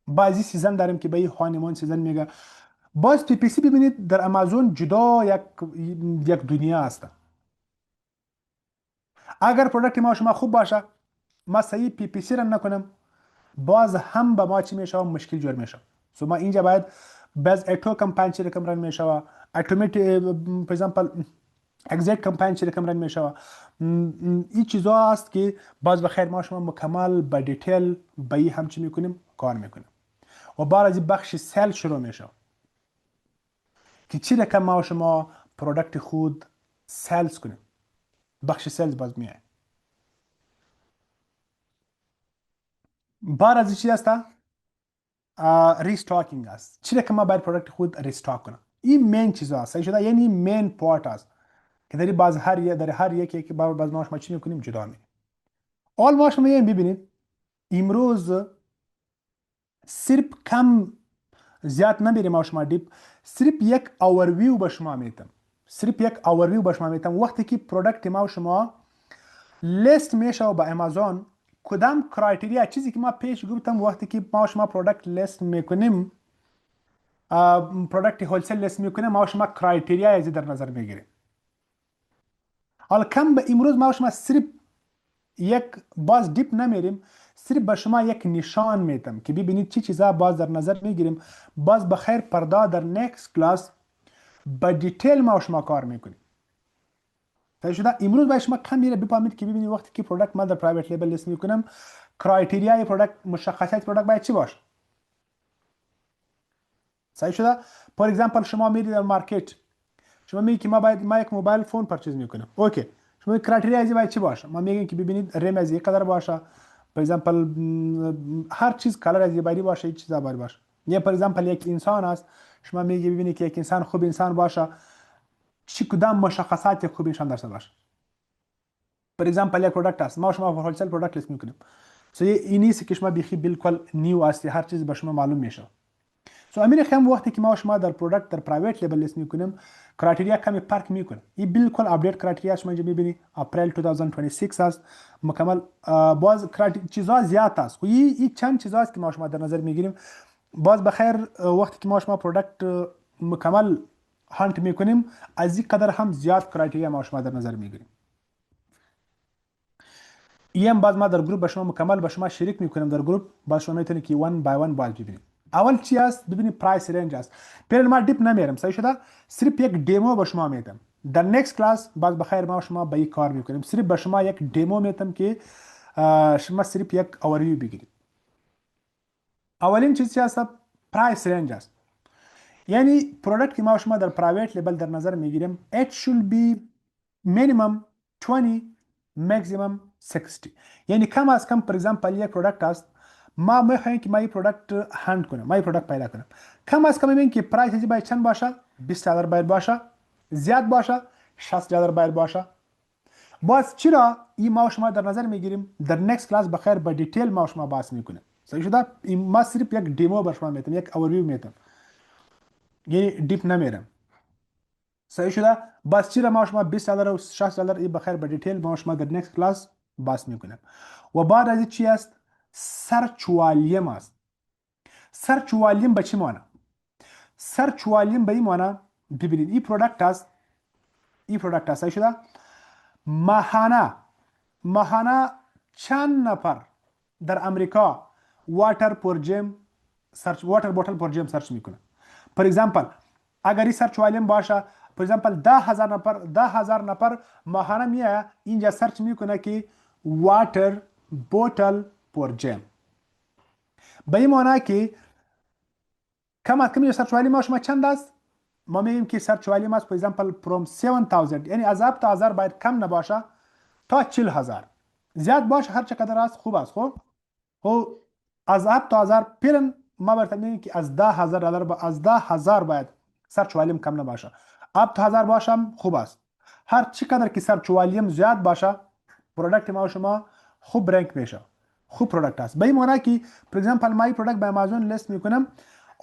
بعضی سیزن داریم که به این هانیمون سیزن میگه. باز پی پی سی ببینید در آمازون جدا یک دنیا است. اگر پروداکت ما شما خوب باشه، ما صحیح پی پی سی رن نکنم، باز هم به ما چی میشه؟ مشکل جور میشه. سو ما اینجا باید باز اتو کمپین چی رقم رن میشه، اتومات فور ایگزامپل اگزیت کمپین چی رقم رن میشه. این چیزا است که باز بخیر ما شما مکمل با دیتیل به این هم چی میکنیم؟ کار میکنیم. و بعد از بخش سل شروع میشه که چی رقم ما شما پروداکت خود سلز کنیم. بخش سلز باز میاد. بعد از چی است؟ ریستاکینگ است. چی که ما باید پروداکت خود ریستاک کنم. این مین چیز است. صحیح شده؟ یعنی مین پارت است که در باز هر یکی که باز ما چی میکنیم؟ جدا میکنیم. آل ما شما ببینید امروز صرف کم زیاد نمیریم ما شما دیپ، صرف یک اوورویو به شما میتم. صرف یک اوورویو به شما میتم. وقتی که پروداکت ما شما لیست میشه با امازون، کدام کرایتریا چیزی که ما پیش گفتم وقتی که ما شما پروداکت لیست میکنیم، پروداکت هولسیل لیست میکنیم، ما شما کرایتریا از در نظر میگیریم. حالا کم به امروز ما شما صرف یک باز دیپ نمیریم، صرف به شما یک نشان میتم که ببینید چی چیزا باز در نظر میگیریم. باز بخیر پردا در نیکست کلاس با دیتیل ما شما کار میکنیم. صحیح شده؟ امروز باید شما کم میره بفهمید که ببینید وقتی که پروداکت من در پرایوت لیبل لیست میکنم، کرایتریای پروداکت، مشخصات پروداکت باید چی باشه. صحیح شده؟ فور ایگزامپل شما میرید در مارکت، شما میگید که ما یک موبایل فون پرچیز میکنم. اوکی، شما کرایتریا از باید چی باشه؟ ما میگیم که ببینید رم از یک قدر باشه، فور ایگزامپل هر چیز کلر از باید باشه، هیچ چیزا باید باشه. یا فور ایگزامپل یک انسان است، شما میگی ببینید که یک انسان خوب انسان باشه، چی کدام مشخصات خوب انسان داشته باشه. فور ایگزامپل یک پروداکت است، ما شما هولسیل پروداکت لیست میکنیم. سو این نیست که شما بیخی بالکل نیو است، هر چیز به شما معلوم میشه. سو امیر خیام وقتی که ما شما در پروداکت در پرایوت لبل لیست میکنیم کرایتریا کمی فرق میکنه. این بالکل اپدیت کرایتریا شما اینجا میبینی اپریل 2026 است مکمل. باز چیزها زیاد است و این چند چیزا است که ما شما در نظر میگیریم. باز بخیر وقتی که ما شما پروداکت مکمل هانت میکنیم از این قدر هم زیاد کرایتریا ما شما در نظر میگیریم. ایم باز ما در گروه به شما مکمل به شما شریک میکنیم در گروه. باز شما میتونید که 1 بای 1 باز ببینید. اول چی است ببینید پرایس رنج است. پیرل ما دیپ نمیرم صحیح شده. صرف یک دیمو به شما میدم. در نیکست کلاس باز بخیر ما شما به این کار میکنیم. صرف به شما یک دیمو میدم که شما صرف یک اوورویو بگیرید. اولین چیز چی است پرایس رنج است. یعنی پروداکت که ما شما در پرایوت لبل در نظر میگیریم it should be minimum 20 maximum 60. یعنی کم از کم پر ایگزامپل یک پروداکت است ما میخوایم که ما این پروداکت هند کنم ما این پروداکت پیدا کنم کم از کم میبینیم که پرایس باید چند باشه $20 باید باشه زیاد باشه $60 باید باشه. باز چرا این ما شما در نظر میگیریم در نیکست کلاس بخیر با دیتیل ما شما بحث میکنیم صحیح شده. ما صرف یک دیمو بر شما میتونم یک اوورویو میتونم یعنی دیپ نمیرم صحیح شده. بس چرا ما شما $20 و $60 این بخیر به دیتیل ما شما در نیکست کلاس بحث میکنیم. و بعد از چی است سرچ والیم است. سرچ والیم به چی معنی؟ سرچ والیم به این معنی ببینید این پروداکت است صحیح شده. ماهانه چند نفر در امریکا واتر بوتل پر جیم سرچ میکنه. پر ایگزامپل اگر این سرچ والیم باشه پر ایگزامپل 10,000 نفر ماهانه میاد اینجا سرچ میکنه که واتر بوتل پر جیم. به این معنی که کم از کم سرچ والیم ما شما چند است؟ ما میگیم که سرچ والیم است پر ایگزامپل from 7,000 یعنی از 7,000 باید کم نباشه تا 40,000 زیاد باشه هر چقدر است خوب است. خب از 7,000 پیرن ما براتون میگیم که از $10,000 باید سرچ والیم کم نباشه. 7,000 باشه خوب است. هر چقدر که سرچ والیم زیاد باشه پروداکت ما شما خوب رنک میشه خوب پروداکت است. به این معنی که پر ایگزامپل ما این پروداکت به آمازون لیست میکنم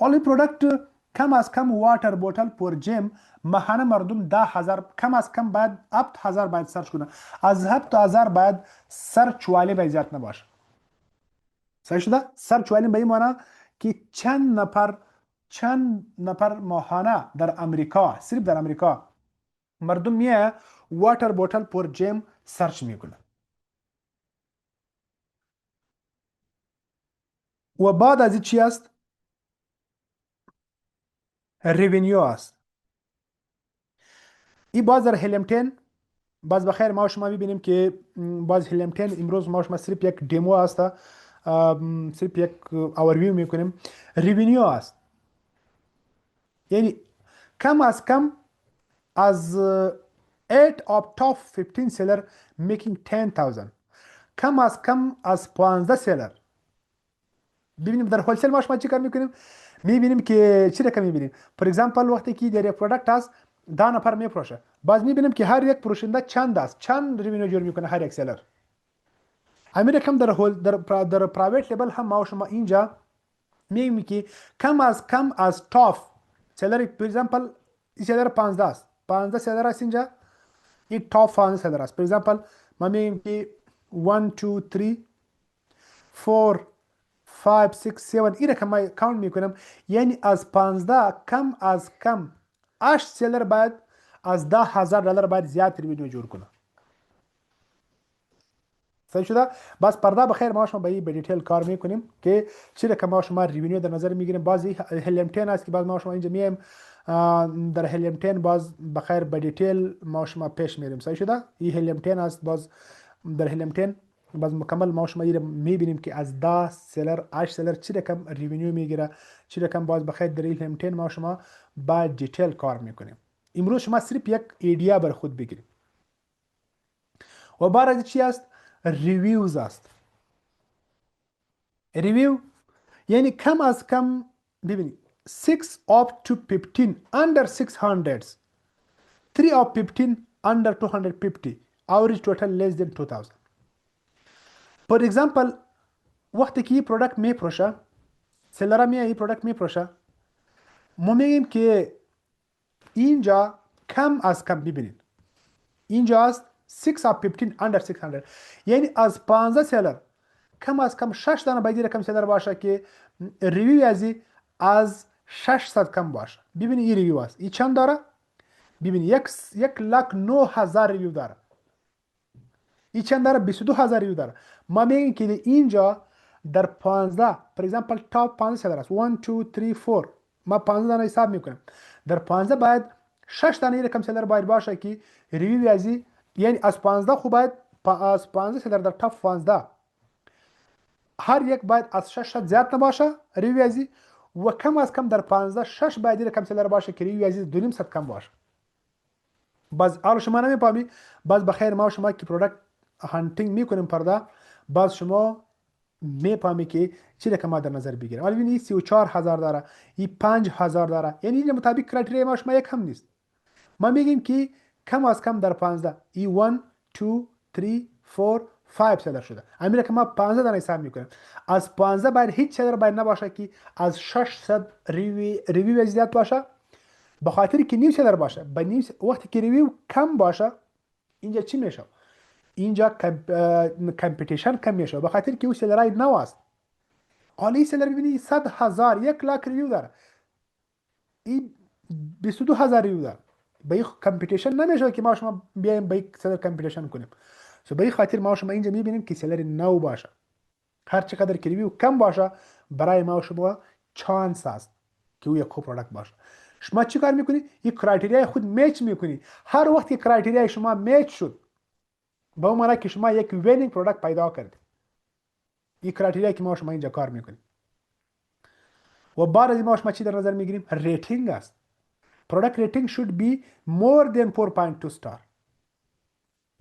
اولی پروداکت کم از کم واتر بوتل پر جیم ماهانه مردم 10,000 کم از کم باید 7,000 باید سرچ کنه. از 7,000 باید سرچ والیم زیاد نباشه صحیح شده. سرچ والیم به این معنی که چند نفر ماهانه در امریکا صرف در امریکا مردم میه واتر بوتل پر جیم سرچ میکنه. و بعد از این چی است ریونیو است. این باز در هلیم 10 باز بخیر ما شما میبینیم که باز هلیم 10 امروز ما شما صرف یک دیمو است صرف یک اوورویو میکنیم. ریونیو است یعنی کم از کم از 8 of top 15 seller making 10,000 کم از کم از 15 سیلر. ببینیم در هولسیل ما شما چی کار میکنیم میبینیم که چی رقم میبینیم. پر ایگزامپل وقتی که در یک پروداکت هست 10 نفر میفروشه باز میبینیم که هر یک فروشنده چند است چند ریونیو جور میکنه هر یک سیلر. همین رقم در پرایوت لبل هم ما شما اینجا میبینیم که کم از تاپ سیلر پر ایگزامپل این سیلر 15 است 15 سیلر است اینجا این تاپ 15 سیلر است. پر ایگزامپل ما میبینیم که 1 2 3 4 5 6 7 این رقم ما کاونت میکنم یعنی از 15 کم از کم 8 سیلر باید از $10,000 باید زیاد ریونیو جور کنه صحیح شده. بس پرده بخیر ما شما به دیتیل کار میکنیم که چی رقم ما شما ریونیو در نظر میگیریم. بعضی هلیم 10 است که باز ما شما اینجا میم در هلیم 10 باز بخیر به دیتیل ما شما پیش میریم صحیح شده. این هلیم 10 است باز در هلیم 10 باز مکمل ما شما میبینیم که از 10 سیلر 8 سیلر چی رقم ریونیو میگیره چی رقم باز بخیر در هلیم 10 ما شما با دیتیل کار میکنیم. امروز شما صرف یک ایدیا بر خود بگیرید. و بعد از چی است ریویوز است. ریویو یعنی کم از کم ببینید 6 up to 15 under 600 3 of 15 under 250 average total less than 2000. For example وقتی که این پروداکت میفروشه سیلر می این پروداکت میفروشه ما میگیم که اینجا کم از کم ببینید اینجا است 6 of 15 under 600 یعنی از 15 سلر کم از کم 6 دانه باید رقم سلر باشه که ریویو ازی از 600 کم باشه. ببینید این ریویو است. این چند داره؟ ببینید 1,09,000 ریویو داره. این چند داره؟ 22,000 ریویو داره. ما میگیم که اینجا در 15 فور ایگزامپل تاپ 15 سلر است 1 2 3 4 ما 15 دانه حساب میکنم. در 15 باید 6 دانه رقم سلر باید باشه که ریویو ازی یعنی از 15 خوب باید از 15 سلر در تاپ 15 هر یک باید از 6 زیاد نباشه ریویو ازی و کم از کم در 15 6 باید رقم سلر باشه که ریویو ازی 2.5 کم باشه. باز حالا شما نمیفهمی باز بخیر ما شما که پروداکت هانتینگ میکنیم پرده باز شما میفهمی که چی رقم ما در نظر بگیریم. ولی ببینید 34,000 داره این 5,000 داره یعنی این مطابق کرایتریا ما شما یک هم نیست. ما میگیم که کم از کم در 15 ای 1 2 3 4 5 سلر شده. امیر که ما 15 دانه حساب میکنیم از 15 باید هیچ سلر باید نباشه که از 600 ریویو زیاد باشه به خاطر که نیم سلر باشه. به نیم وقتی که ریویو کم باشه اینجا چی میشه؟ اینجا کمپیتیشن کم میشه به خاطر که اون سلرای نو است. حالا این سلر ببینید 100,000 1,00,000 ریویو داره این 22,000 ریویو داره به این کمپیتیشن نمیشه که ما شما بیایم به این سلر کمپیتیشن کنیم. سو به این خاطر ما شما اینجا میبینیم که سلر نو باشه هر چقدر که ریویو کم باشه برای ما شما چانس است که او یک خوب پروداکت باشه. شما چی کار میکنی؟ این کرایتریای خود میچ میکنی. هر وقت که کرایتریای شما میچ شد به اون معنی که شما یک وینینگ پروداکت پیدا کردید. این کرایتریایی که ما شما اینجا کار میکنیم و بعد از ما شما چی در نظر میگیریم؟ ریتینگ است. پروداکت ریتینگ should be more than 4.2 star.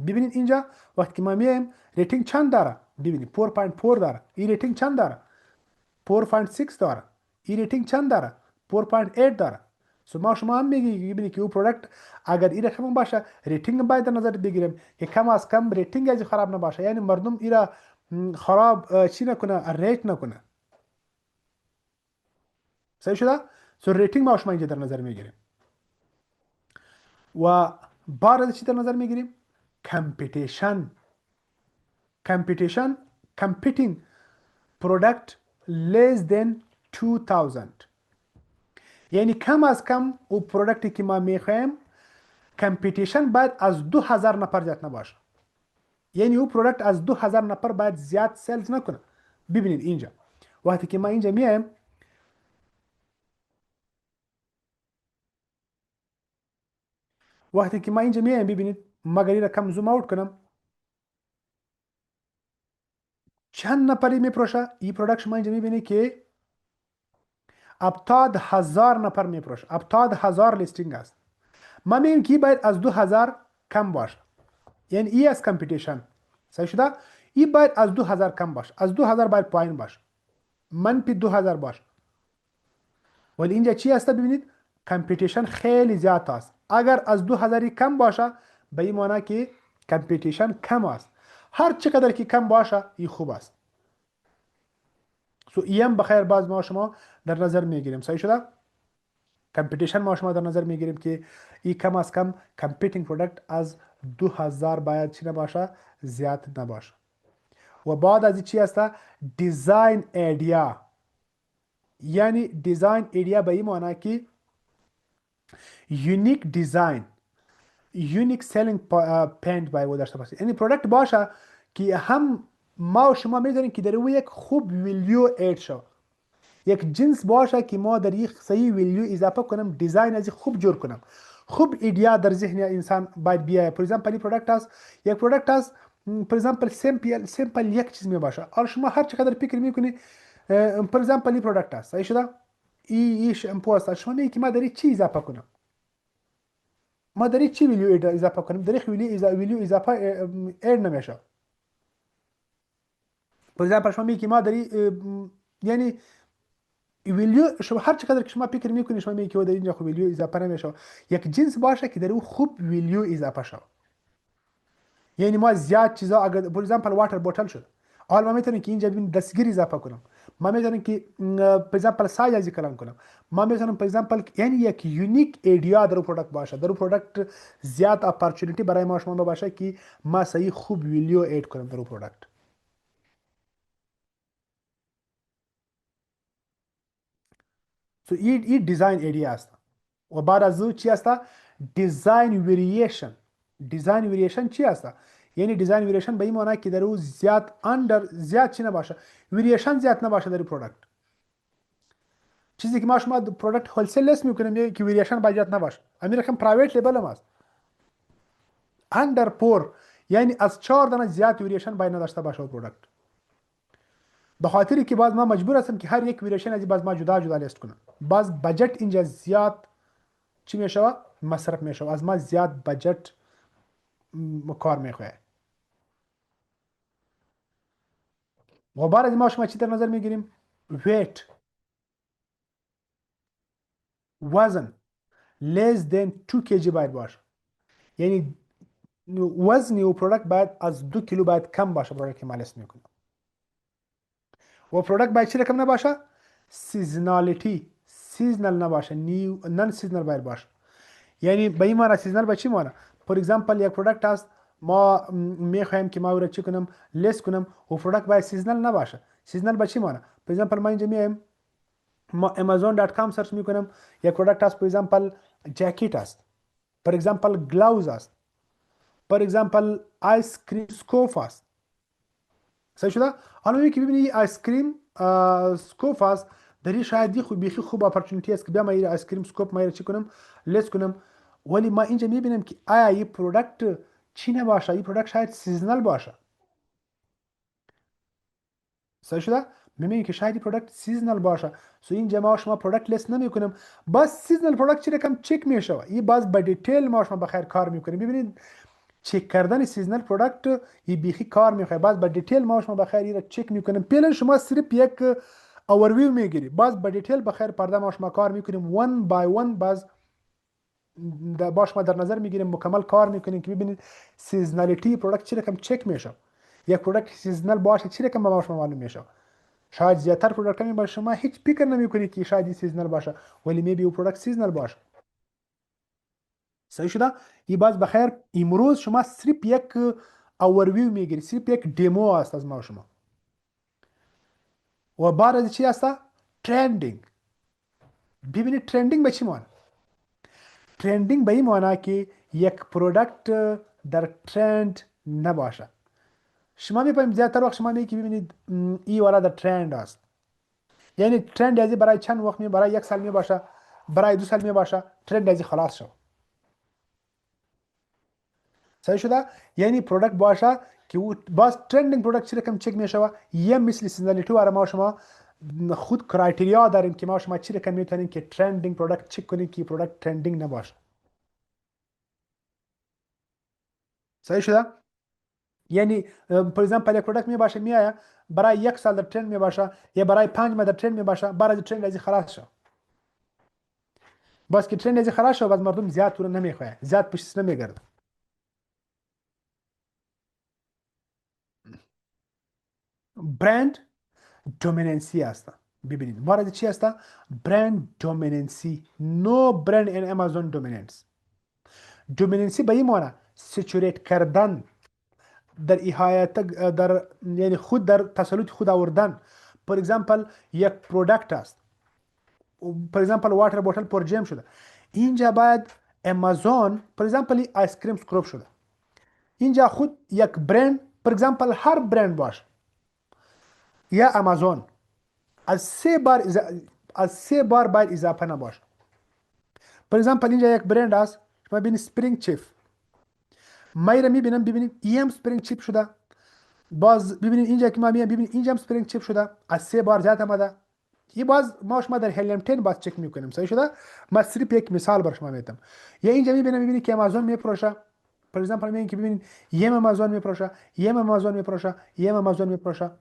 ببینید اینجا وقتی که ما میایم ریتینگ چند داره؟ ببینید 4.4 داره. این ریتینگ چند داره؟ 4.6 داره. این ریتینگ چند داره؟ 4.8 داره. سو ما شما هم میگی ببینید که او پروداکت اگر این رقم باشه ریتینگ باید در نظر بگیریم که کم از کم ریتینگ از خراب نباشه یعنی مردم ایرا خراب چی نکنه ریت نکنه. صحیح شده؟ سو ریتینگ ما شما اینجا در نظر میگیریم و بعد چی در نظر میگیریم؟ کمپیتیشن competing product less than 2000 یعنی کم از کم او پروداکتی که ما میخوایم کمپیتیشن باید از 2000 نفر زیاد نباشه یعنی او پروداکت از 2000 نفر باید زیاد سلز نکنه. ببینید اینجا وقتی که ما اینجا میایم ببینید مگر این رقم زوم اوت کنم چند نفری میپروشه این پروداکت شما اینجا میبینید که 70,000 نفر میپروشه 70,000 لیستینگ است. ما میگیم که باید از 2000 کم باشه یعنی ای از کمپیتیشن. صحیح شده؟ این باید از 2000 کم باشه از 2000 باید پایین باشه منفی 2000 باشه. ولی اینجا چی هست؟ ببینید کمپیتیشن خیلی زیاد است. اگر از 2000 کم باشه به این معنی که کمپیتیشن کم است. هر چقدر که کم باشه این خوب است. سو ایم بخیر باز ما شما در نظر میگیریم. صحیح شده؟ کمپیتیشن ما شما در نظر میگیریم که این کم از کم کمپیتینگ پروداکت از 2000 باید چی نباشه زیاد نباشه. و بعد از چی هست؟ دیزاین ایدیا یعنی دیزاین ایدیا به این معنی که یونیک دیزاین یونیک سیلینگ پوینت باید داشته باشه یعنی پروداکت باشه که هم ما و شما میدونیم که در او یک خوب ویلیو اید شد یک جنس باشه که ما در یک صحیح ویلیو اضافه کنم دیزاین از خوب جور کنم خوب ایدیا در ذهن انسان باید بیاید. فور ایگزامپل این پروداکت است یک پروداکت است فور ایگزامپل سیمپل یک چیز می باشه حالا شما هر چقدر فکر میکنی فور ایگزامپل این پروداکت است. صحیح شده؟ این شامپو است شما میگی که ما در چی اضافه کنم ما در چی ویلیو اضافه کنیم در یک ویلیو اضافه اید نمیشه. فور ایگزامپل شما میگی که ما در یعنی ویلیو شما هر چقدر که شما فکر میکنید شما میگی که در اینجا خوب ویلیو اضافه نمیشه یک جنس باشه که در او خوب ویلیو اضافه شه یعنی ما زیاد چیزا اگر فور ایگزامپل واتر بوتل شد حالا ما میتونیم که اینجا ببین دستگیر اضافه کنم ما میتونم که پر سایز کلام کنم. ما میتونم پر یعنی یک یونیک ایدیا در پروداکت باشه، در پروداکت زیاد اپورتونتی برای ما شما باشه که ما صحیح خوب ویلیو اد کنم در پروداکت. سو این دیزاین ایدیا است. و بعد از او چی است؟ دیزاین وریشن. دیزاین وریشن چی است؟ یعنی دیزاین وریشن به این معنی که در او زیاد چی نباشه، وریشن زیاد نباشه در پروداکت. چیزی که ما شما پروداکت هولسیل لیست میکنیم که وریشن باید نباشه. همین رقم پرایوت لیبل هم است. اندر پور یعنی از 4 دانه زیاد وریشن باید نداشته باشه پروداکت. به خاطری که باز ما مجبور هستم که هر یک وریشن از باز ما جدا جدا لیست کنم. باز بجت اینجا زیاد چی میشه؟ مصرف میشه. از ما زیاد بجت کار میخواه. و بعد از ما شما چی در نظر میگیریم؟ ویت، وزن less than 2 kg باید باشه. یعنی وزن و پروداکت باید از 2 کیلو باید کم باشه. پروداکت که ما لیست میکنیم و پروداکت باید چی رقم نباشه؟ سیزنالیتی، سیزنال نباشه، نان سیزنال باید باشه. یعنی به این معنی سیزنال به چی معنی؟ فور اگزامپل یک پروداکت هست ما میخوایم که ما او را چی کنم؟ لیست کنم و پروداکت باید سیزنال نباشه. سیزنال به چی معنی؟ فور اگزامپل ما اینجا میایم ما amazon.com سرچ میکنم، یک پروداکت هست فور اگزامپل جاکیت است، فور اگزامپل گلاوز است، فور اگزامپل آیس کریم سکوپ است. صحیح شده؟ حالا میگی که ببینی آیس کریم سکوپ است، در شاید خوب بیخی خوب اپورتونتی است که بیا ما آیس کریم سکوپ ما چی کنم؟ لیست کنم. ولی ما اینجا میبینیم که آیا این پروداکت چی نباشه؟ این پروداکت شاید سیزنال باشه. صحیح شده؟ میبینیم که شاید این پروداکت سیزنال باشه. سو اینجا ما شما پروداکت لیست نمیکنم. باز سیزنال پروداکت چی رقم چک میشه؟ این باز به دیتیل ما شما بخیر کار میکنیم. ببینید چک کردن سیزنال پروداکت این بیخی کار میخواد. باز به دیتیل ما شما بخیر را چک میکنیم. پیلا شما صرف یک اوورویو میگیری، باز به دیتیل بخیر پرده ما شما کار میکنیم ون بای ون. باز باش ما در نظر میگیریم، مکمل کار میکنیم که ببینید سیزنالیتی پروداکت چی رقم چک میشه. یک پروداکت سیزنال باشه چی رقم به ما شما معلوم میشه. شاید زیادتر پروداکت می باشه شما هیچ فکر نمیکنید که شاید سیزنال باشه، ولی میبی او پروداکت سیزنال باشه. صحیح شده؟ این باز بخیر امروز شما صرف یک اوورویو میگیری، صرف یک دمو است از ما شما. و بعد از چی هست؟ ترندینگ. ببینید ترندینگ به چی معنی؟ ترندینگ به این معنی که یک پروداکت در ترند نباشه. شما میپاییم زیادتر وقت شما میگی که ببینید این والا در ترند است. یعنی ترند ازی برای چند وقت می، برای یک سال می باشه، برای 2 سال می باشه، ترند ازی خلاص شد. صحیح شده؟ یعنی پروداکت باشه که او باز ترندینگ پروداکت چی رقم چک میشه. یه مثل سیزنالیتی و ما شما خود کرایتریا داریم که ما شما چی رقم میتونیم که ترندینگ پروداکت چک کنیم که پروداکت ترندینگ نباشه. صحیح شده؟ یعنی فور اگزامپل یک پروداکت می باشه میایه برای 1 سال در ترند می باشه یا برای 5 ماه در ترند می باشه، بعد از ترند ازی خلاص شد. باز که ترند ازی خلاص شد، بعد مردم زیاد تو رو نمیخواه، زیاد پشت نمیگرده. برند دومیننسی هست. ببینید وارد چی هست؟ برند دومیننسی. نو برند ان امازون دومیننس. دومیننسی به این معنی سچوریت کردن، در احایت در یعنی خود در تسلط خود آوردن. فور اگزامپل یک پروداکت است، فور اگزامپل واتر بوتل پر جیم شده، اینجا باید امازون فور اگزامپل آیس کریم سکروب شده، اینجا خود یک برند فور اگزامپل هر برند باشه یا امازون از 3 بار باید اضافه نباشه. فور اگزامپل اینجا یک برند است، شما ببینید سپرینگ چیف، ما را میبینم ببینید ایم سپرینگ چیپ شده، باز ببینید اینجا که ما میام ببینید اینجا هم سپرینگ چیپ شده، از 3 بار زیاد آمده. این باز ما شما در هلیوم 10 باز چک میکنیم. صحیح شده؟ ما صرف یک مثال بر شما میدم. یا اینجا میبینم ببینید که امازون میفروشه، فور اگزامپل میگین که ببینید یم امازون میفروشه، یم امازون میفروشه، یم امازون میفروشه.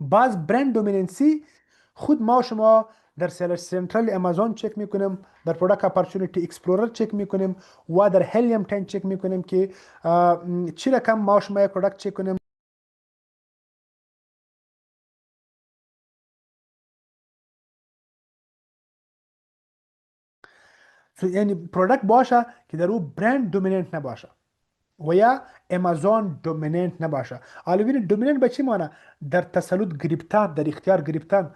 باز برند دومیننسی خود ما شما در سرچ سنترال امازون چک میکنیم، در پروداکت اپورتونتی اکسپلورر چک میکنیم و در هلیوم 10 چک میکنیم که چی رقم ما شما یک پروداکت چک کنیم. یعنی پروداکت باشه که در او برند دومیننت نباشه و یا امازون دومیننت نباشه. حالا ببینید دومیننت به چی معنی؟ در تسلط گرفتن، در اختیار گرفتن.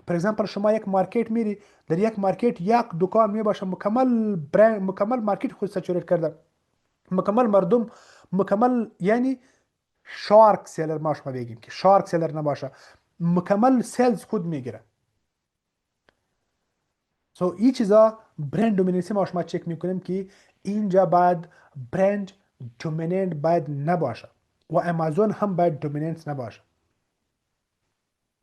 پر اگزامپل شما یک مارکت میری، در یک مارکت یک دکان می باشه مکمل برند، مکمل مارکت خود سچوریت کرده، مکمل مردم، مکمل یعنی شارک سیلر، ما شما بگیم که شارک سیلر نباشه، مکمل سیلز خود میگیره. سو این چیزا برند دومیننسی ما شما چک میکنیم که اینجا باید برند دومیننت باید نباشه و امازون هم باید دومیننت نباشه.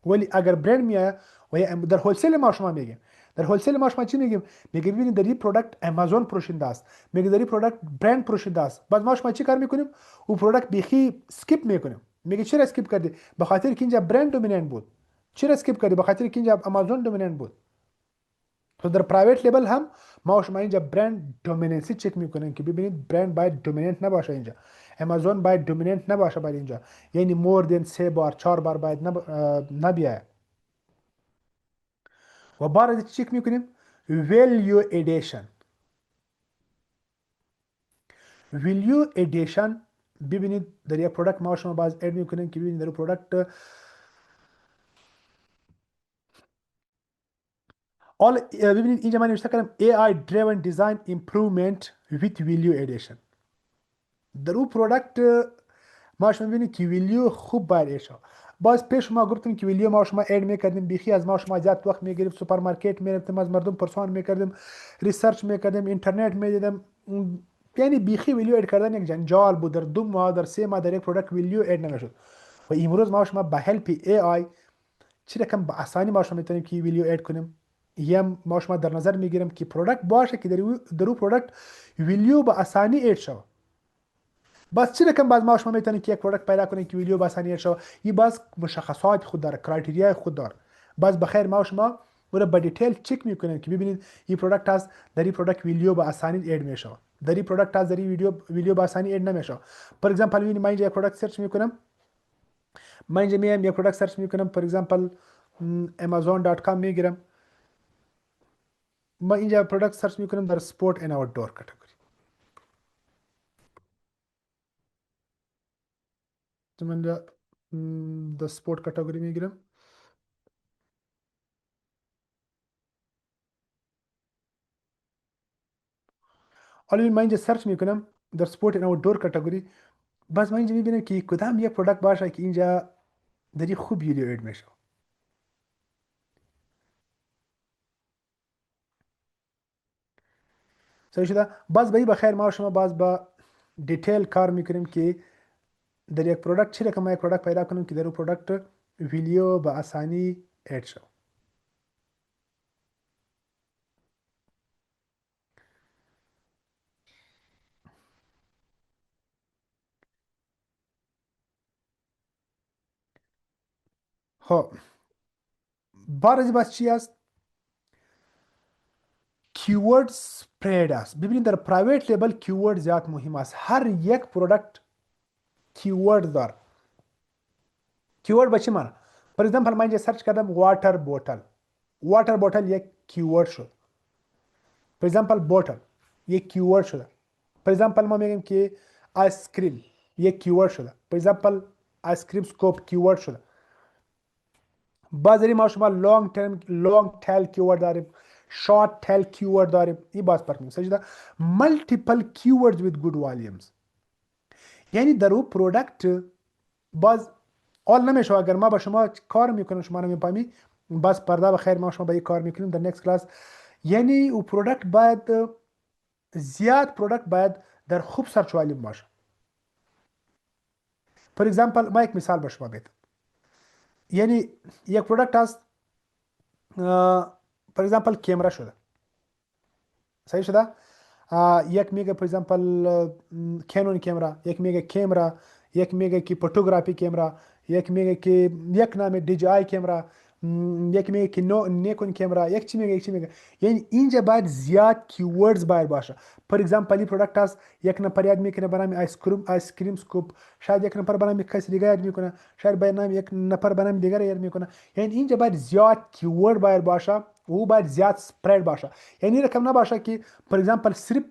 ولی اگر برند میاد و در هولسیل ما شما میگیم، در هولسیل ما شما چی میگیم؟ میگه ببینید در این پروداکت امازون پروشنده است، میگه در این پروداکت برند پروشنده است. بعد ما شما چی کار میکنیم؟ او پروداکت بیخی اسکیپ میکنیم. میگه چرا اسکیپ کردی؟ به خاطر که اینجا برند دومیننت بود. چرا اسکیپ کردی؟ به خاطر که اینجا امازون دومیننت بود. تو در پرایوت لیبل هم ما شما اینجا برند دومیننسی چک میکنیم که ببینید برند باید دومیننت نباشه اینجا، امازون باید دومیننت نباشه باید اینجا، یعنی مور دن 3 بار 4 بار باید نبیه. و بار از چک میکنیم ویلیو ایدیشن. ویلیو ایدیشن ببینید در یک پروداکت ما شما باز اد میکنیم که ببینید در پروداکت ببینید اینجا من نوشته کردم AI driven design improvement with value addition. در اون پروداکت ما شما ببینید که ویلیو خوب باید اد شه. باز پیش ما گفتیم که ویلیو ما شما اد میکردیم بیخی از ما شما زیاد وقت میگرفت، سوپرمارکت میرفتیم از مردم پرسان میکردیم، ریسرچ میکردیم، اینترنت میدیدم، یعنی بیخی ویلیو اد کردن یک جنجال بود. در 2 ماه در 3 ماه در یک پروداکت ویلیو اد نمیشد. و امروز ما شما به هلپ ای آی چی رقم به آسانی ما شما میتونیم که ویلیو اد کنیم. یا ما شما در نظر میگیریم که پروداکت باشه که در اون پروداکت ویلیو به آسانی اد شه. بس چی رقم باز ما شما میتونیم که یک پروداکت پیدا کنیم که ویلیو به آسانی اد شه. این باز مشخصات خود داره، کرایتریا خود داره. باز بخیر ما شما رو به دیتیل چک میکنیم که ببینید این پروداکت هست، در این پروداکت ویلیو به آسانی اد میشه، در این پروداکت هست در این ویلیو به آسانی اد نمیشه. فور ایگزامپل ببینید من اینجا یک پروداکت سرچ میکنم، من اینجا میام یک پروداکت سرچ میکنم، فور ایگزامپل amazon.com میگیرم، من اینجا پروداکت سرچ میکنم در سپورت ان آوتدور کاتگوری. تو من در سپورت کاتگوری میگیرم. حالا من اینجا سرچ میکنم در سپورت ان آوتدور کاتگوری. بس من اینجا میبینم که کدام یک پروداکت باشه که اینجا در این خوب ویلیو اد میشه. صحیح شده؟ باز به این بخیر ما شما باز با دیتیل کار میکنیم که در یک پروداکت چی رقم یک پروداکت پیدا کنیم که در اون پروداکت ویلیو به آسانی اد شه. خب بار باز چی است؟ کیورد سپرید است. ببینید در پرایوت لیبل کیورد زیاد مهم است. هر یک پروداکت کیورد داره. کیورد به چی معنی؟ فور ایگزامپل من اینجا سرچ کردم واتر بوتل، واتر بوتل یک کیورد شد. فور ایگزامپل بوتل یک کیورد شده. فور ایگزامپل ما میگیم که آیس کریم یک کیورد شده. فور ایگزامپل آیس کریم سکوپ کیورد شده. بعضی ما شما لانگ تیل کیورد داریم، شارت تیل کیورد داریم. این باز فرق میکنه. مالتیپل کیوردز with good volumes. یعنی در اون پروداکت باز آل نمیشه. اگر ما با شما کار میکنیم شما نمیفهمی، باز پرده بخیر ما شما با این کار میکنیم در نیکست کلاس. یعنی او پروداکت باید زیاد پروداکت باید در خوب سرچ والیم باشه. فور ایگزامپل ما یک مثال به شما بدم. یعنی یک پروداکت هست فور ایگزامپل کیمرا شده. صحیح شده؟ یک میگه فور ایگزامپل کینون کیمرا، یک میگه کیمرا، یک میگه که فوتوگرافی کیمرا، یک میگه که یک نام DJI کیمرا. یک میگه که نو نیکون کامرا، یک چی میگه. یعنی اینجا باید زیاد کیوردز باید باشه. فور اگزامپل این پروداکت است، یک نفر یاد میکنه به نام آیس کریم سکوپ، شاید یک نفر به نام کسی دیگه یاد میکنه، شاید به نام یک نفر به نام دیگر یاد میکنه. یعنی اینجا باید زیاد کیورد باید باشه و او باید زیاد سپرید باشه. یعنی رقم نباشه که فور اگزامپل صرف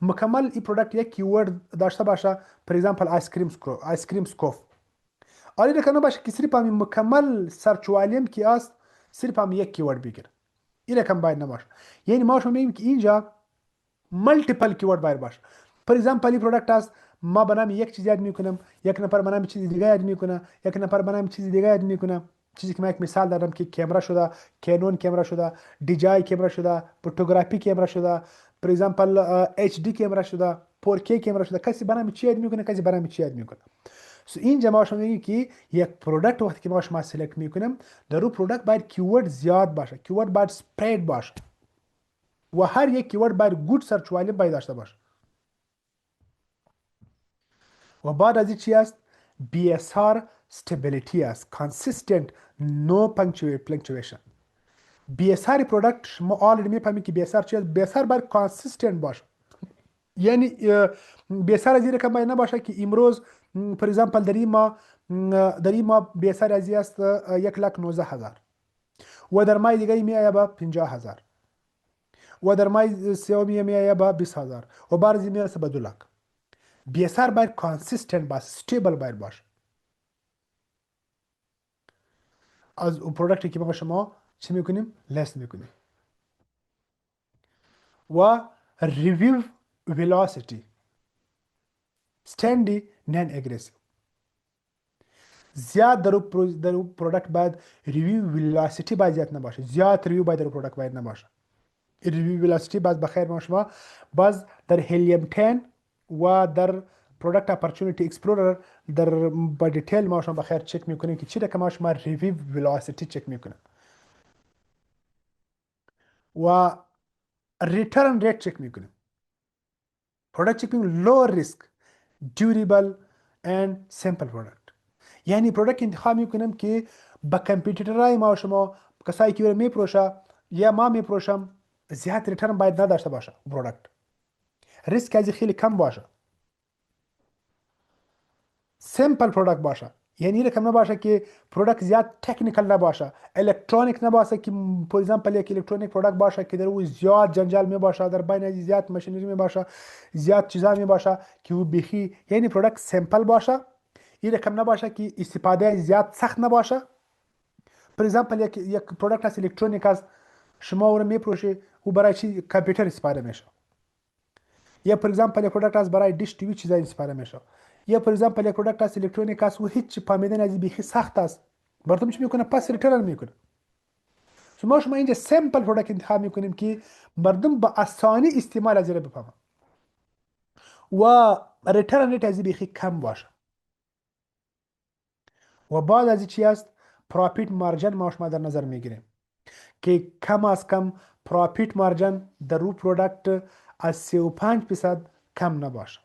مکمل این پروداکت یک کیورد داشته باشه، فور اگزامپل آیس کریم سکوپ. آره رقم نباشه که صرف همین مکمل سرچ والیم کی است صرف هم یک کیورد بگیره. این رقم باید نباشه. یعنی ما شما میگیم که اینجا مالتیپل کیورد باید باشه. فور اگزامپل این پروداکت است، ما به نام یک چیز یاد میکنم، یک نفر به نام چیز دیگه یاد میکنه، یک نفر به نام چیز دیگه یاد میکنه. چیزی که من یک مثال دادم که کامرا شده، کینون کامرا شده، دیجای کامرا شده، فوتوگرافی کامرا شده، فور اگزامپل اچ دی کامرا شده، 4K کامرا شده. کسی به نام چی یاد میکنه، کسی به نام چی یاد میکنه. سو اینجا ما شما میگیم که یک پروداکت وقتی که ما شما سلکت میکنیم، در اون پروداکت باید کیورد زیاد باشه، کیورد باید سپرید باشه و هر یک کیورد باید گود سرچ والیم باید داشته باشه. و بعد از این چی است؟ BSR stability است، consistent no punctuation. BSR پروداکت شما آلردی میفهمید که BSR چی است. BSR باید consistent باشه. یعنی BSR از این رقم باید نباشه که امروز فور اگزامپل در این ما BSR از این است 1,19,000 و در ماه دیگه می آید به 50,000 و در ماه سومی می آید به 20,000 و بعد می آید به 2 لک. BSR باید کانسیستنت باشه، استیبل باید باشه. از اون پروداکتی که ما شما چی میکنیم؟ لیست میکنیم. و ریویو ویلاسیتی steady non aggressive. زیاد در اون پروداکت باید ریویو ویلاسیتی باید زیاد نباشه، زیاد ریویو باید در پروداکت باید نباشه. ریویو ویلاسیتی باز بخیر ما شما باز در هلیوم 10 و در پروداکت اپورتونتی اکسپلورر در با دیتیل ما شما بخیر چک میکنیم که چی رقم ما شما ریویو ویلاسیتی چک میکنیم و ریترن ریت چک میکنیم. پروداکت چک میکنیم لو ریسک دیوریبل اند سیمپل پروداکت. یعنی پروداکت انتخاب میکنیم که با کامپیوترهای ما شما کسایی که میپروشه یا ما میپروشم زیاد ریترن باید نداشته باشه. پروداکت ریسک از خیلی کم باشه، سیمپل پروداکت باشه. یعنی رقم نباشه که پروداکت زیاد تکنیکال نباشه، الکترونیک نباشه که فور اگزامپل یک الکترونیک پروداکت باشه که در او زیاد جنجال می باشه، در بین زیاد ماشینری می باشه، زیاد چیزا می باشه که او بخی. یعنی پروداکت سیمپل باشه. این رقم نباشه که استفاده زیاد سخت نباشه. فور اگزامپل یک پروداکت از الکترونیک است، شما اون میپروشی او برای چی کامپیوتر استفاده میشه. یا فور اگزامپل یک پروداکت از برای دیش تی وی چیزا استفاده میشه. یا فور اگزامپل یک پروداکت از الکترونیک است و هیچ فهمیدن از بیخی سخت است، مردم چی میکنه؟ پس ریترن میکنه. شما اینجا سیمپل پروداکت انتخاب میکنیم که مردم با آسانی استعمال از بفهمن و ریترن ریت از بیخی کم باشه. و بعد از چی است؟ پروفیت مارجن ما شما در نظر میگیریم که کم از کم پروفیت مارجن در رو پروداکت از 35% کم نباشه.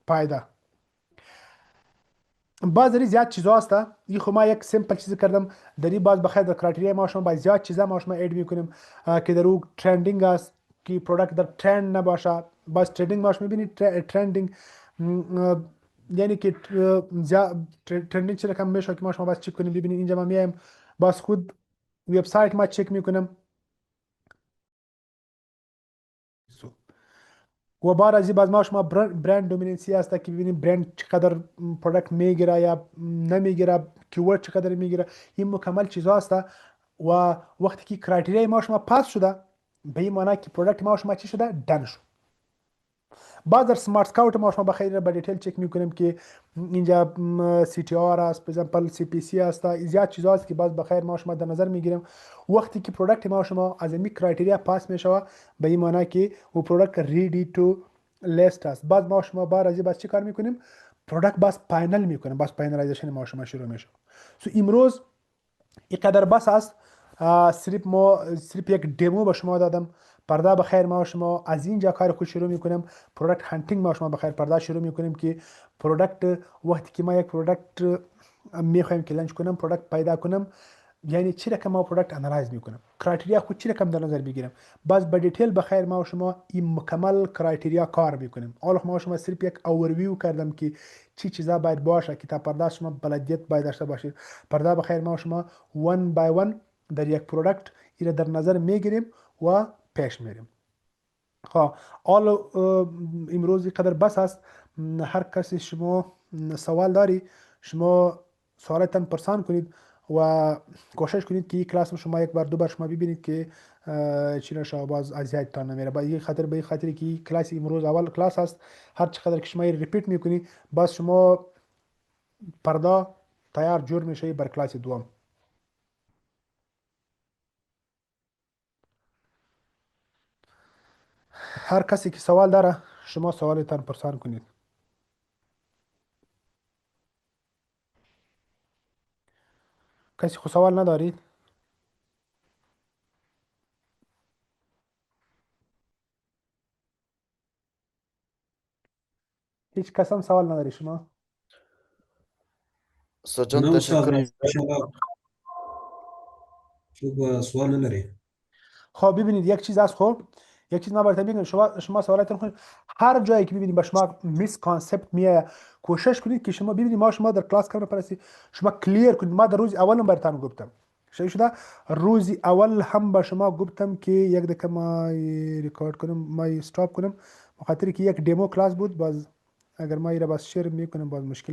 پایده باز داری زیاد چیزا هست. این خب ما یک سیمپل چیز کردم. داری باز بخیر در کرایتریا ما شما باز زیاد چیزا ما شما اد میکنیم که در او ترندینگ است که پروداکت در ترند نباشه. باز ترندینگ ما شما میبینید ترندینگ یعنی که زیاد ترندینگ چه رقم میشه که ما شما باز چک کنیم ببینید. اینجا ما میایم باز خود وبسایت ما چک میکنم و بعد از این باز ما شما برند دومیننسی هست که ببینیم برند چقدر پروداکت میگیره یا نمیگیره، کیورد چقدر میگیره. این مکمل چیزا هست و وقتی که کرایتریا ما شما پاس شده به این معنی که پروداکت ما شما چی شده؟ دن شد. بعد در سمارت سکاوت ما شما بخیر به دیتیل چک میکنیم که اینجا سی تی آر است، به اگزامپل سی پی سی است، زیاد چیزا است که باز بخیر ما شما در نظر میگیریم. وقتی که پروداکت ما شما از این کرایتریا پاس میشه به این معنی که او پروداکت ریدی تو لیست است. بعد ما شما بعد از این باز چی کار میکنیم؟ پروداکت باز پاینل میکنیم، باز پاینلایزیشن ما شما شروع میشه. سو امروز اینقدر بس است. صرف یک دمو به شما دادم. پرده بخیر ما شما از اینجا کار خود شروع میکنیم. پروداکت هانتینگ ما شما بخیر پرده شروع میکنیم که پروداکت وقتی که ما یک پروداکت میخوایم که لانچ کنم، پروداکت پیدا کنم، یعنی چی رقم ما پروداکت انالایز میکنم، کرایتریا خود چی رقم در نظر میگیرم. باز به دیتیل بخیر ما و شما این مکمل کرایتریا کار میکنیم. حالا ما و شما صرف یک اوورویو کردم که چی چیزا باید باشه که تا پرده شما بلدیت باید داشته باشید. پرده بخیر ما و شما ون بای ون در یک پروداکت این در نظر میگیریم و پیش میریم. خب حالا امروز قدر بس است. هر کسی شما سوال داری شما سوالتان پرسان کنید و کوشش کنید که این کلاس شما یک بار دو بار شما ببینید که چی نشه باز اذیتتان نمیره. با این خاطر که این کلاس امروز اول کلاس است، هر چقدر که شما ریپیت میکنی باز شما پرده تیار جور میشه بر کلاس دوم. هر کسی که سوال داره شما سوالتان پرسان کنید. کسی خود سوال ندارید؟ هیچ کس هم سوال نداری شما؟ استاذ جان نه استاد تشکر. انشاءالله څوک سوال نه لري. خب ببینید یک چیز از خب یک چیز من براتون میگم، شما سوالاتون کنید. هر جایی که ببینید به شما میس کانسپت میاد کوشش کنید که شما ببینید ما شما در کلاس کار پرسی شما کلیر کنید. ما در روز اولم براتون گفتم شده روزی اول هم به شما گفتم که یک دقیقه ما ریکارد کنم ما استاپ کنم بخاطر که یک دمو کلاس بود. باز اگر ما ایره باز شیر میکنم باز مشکل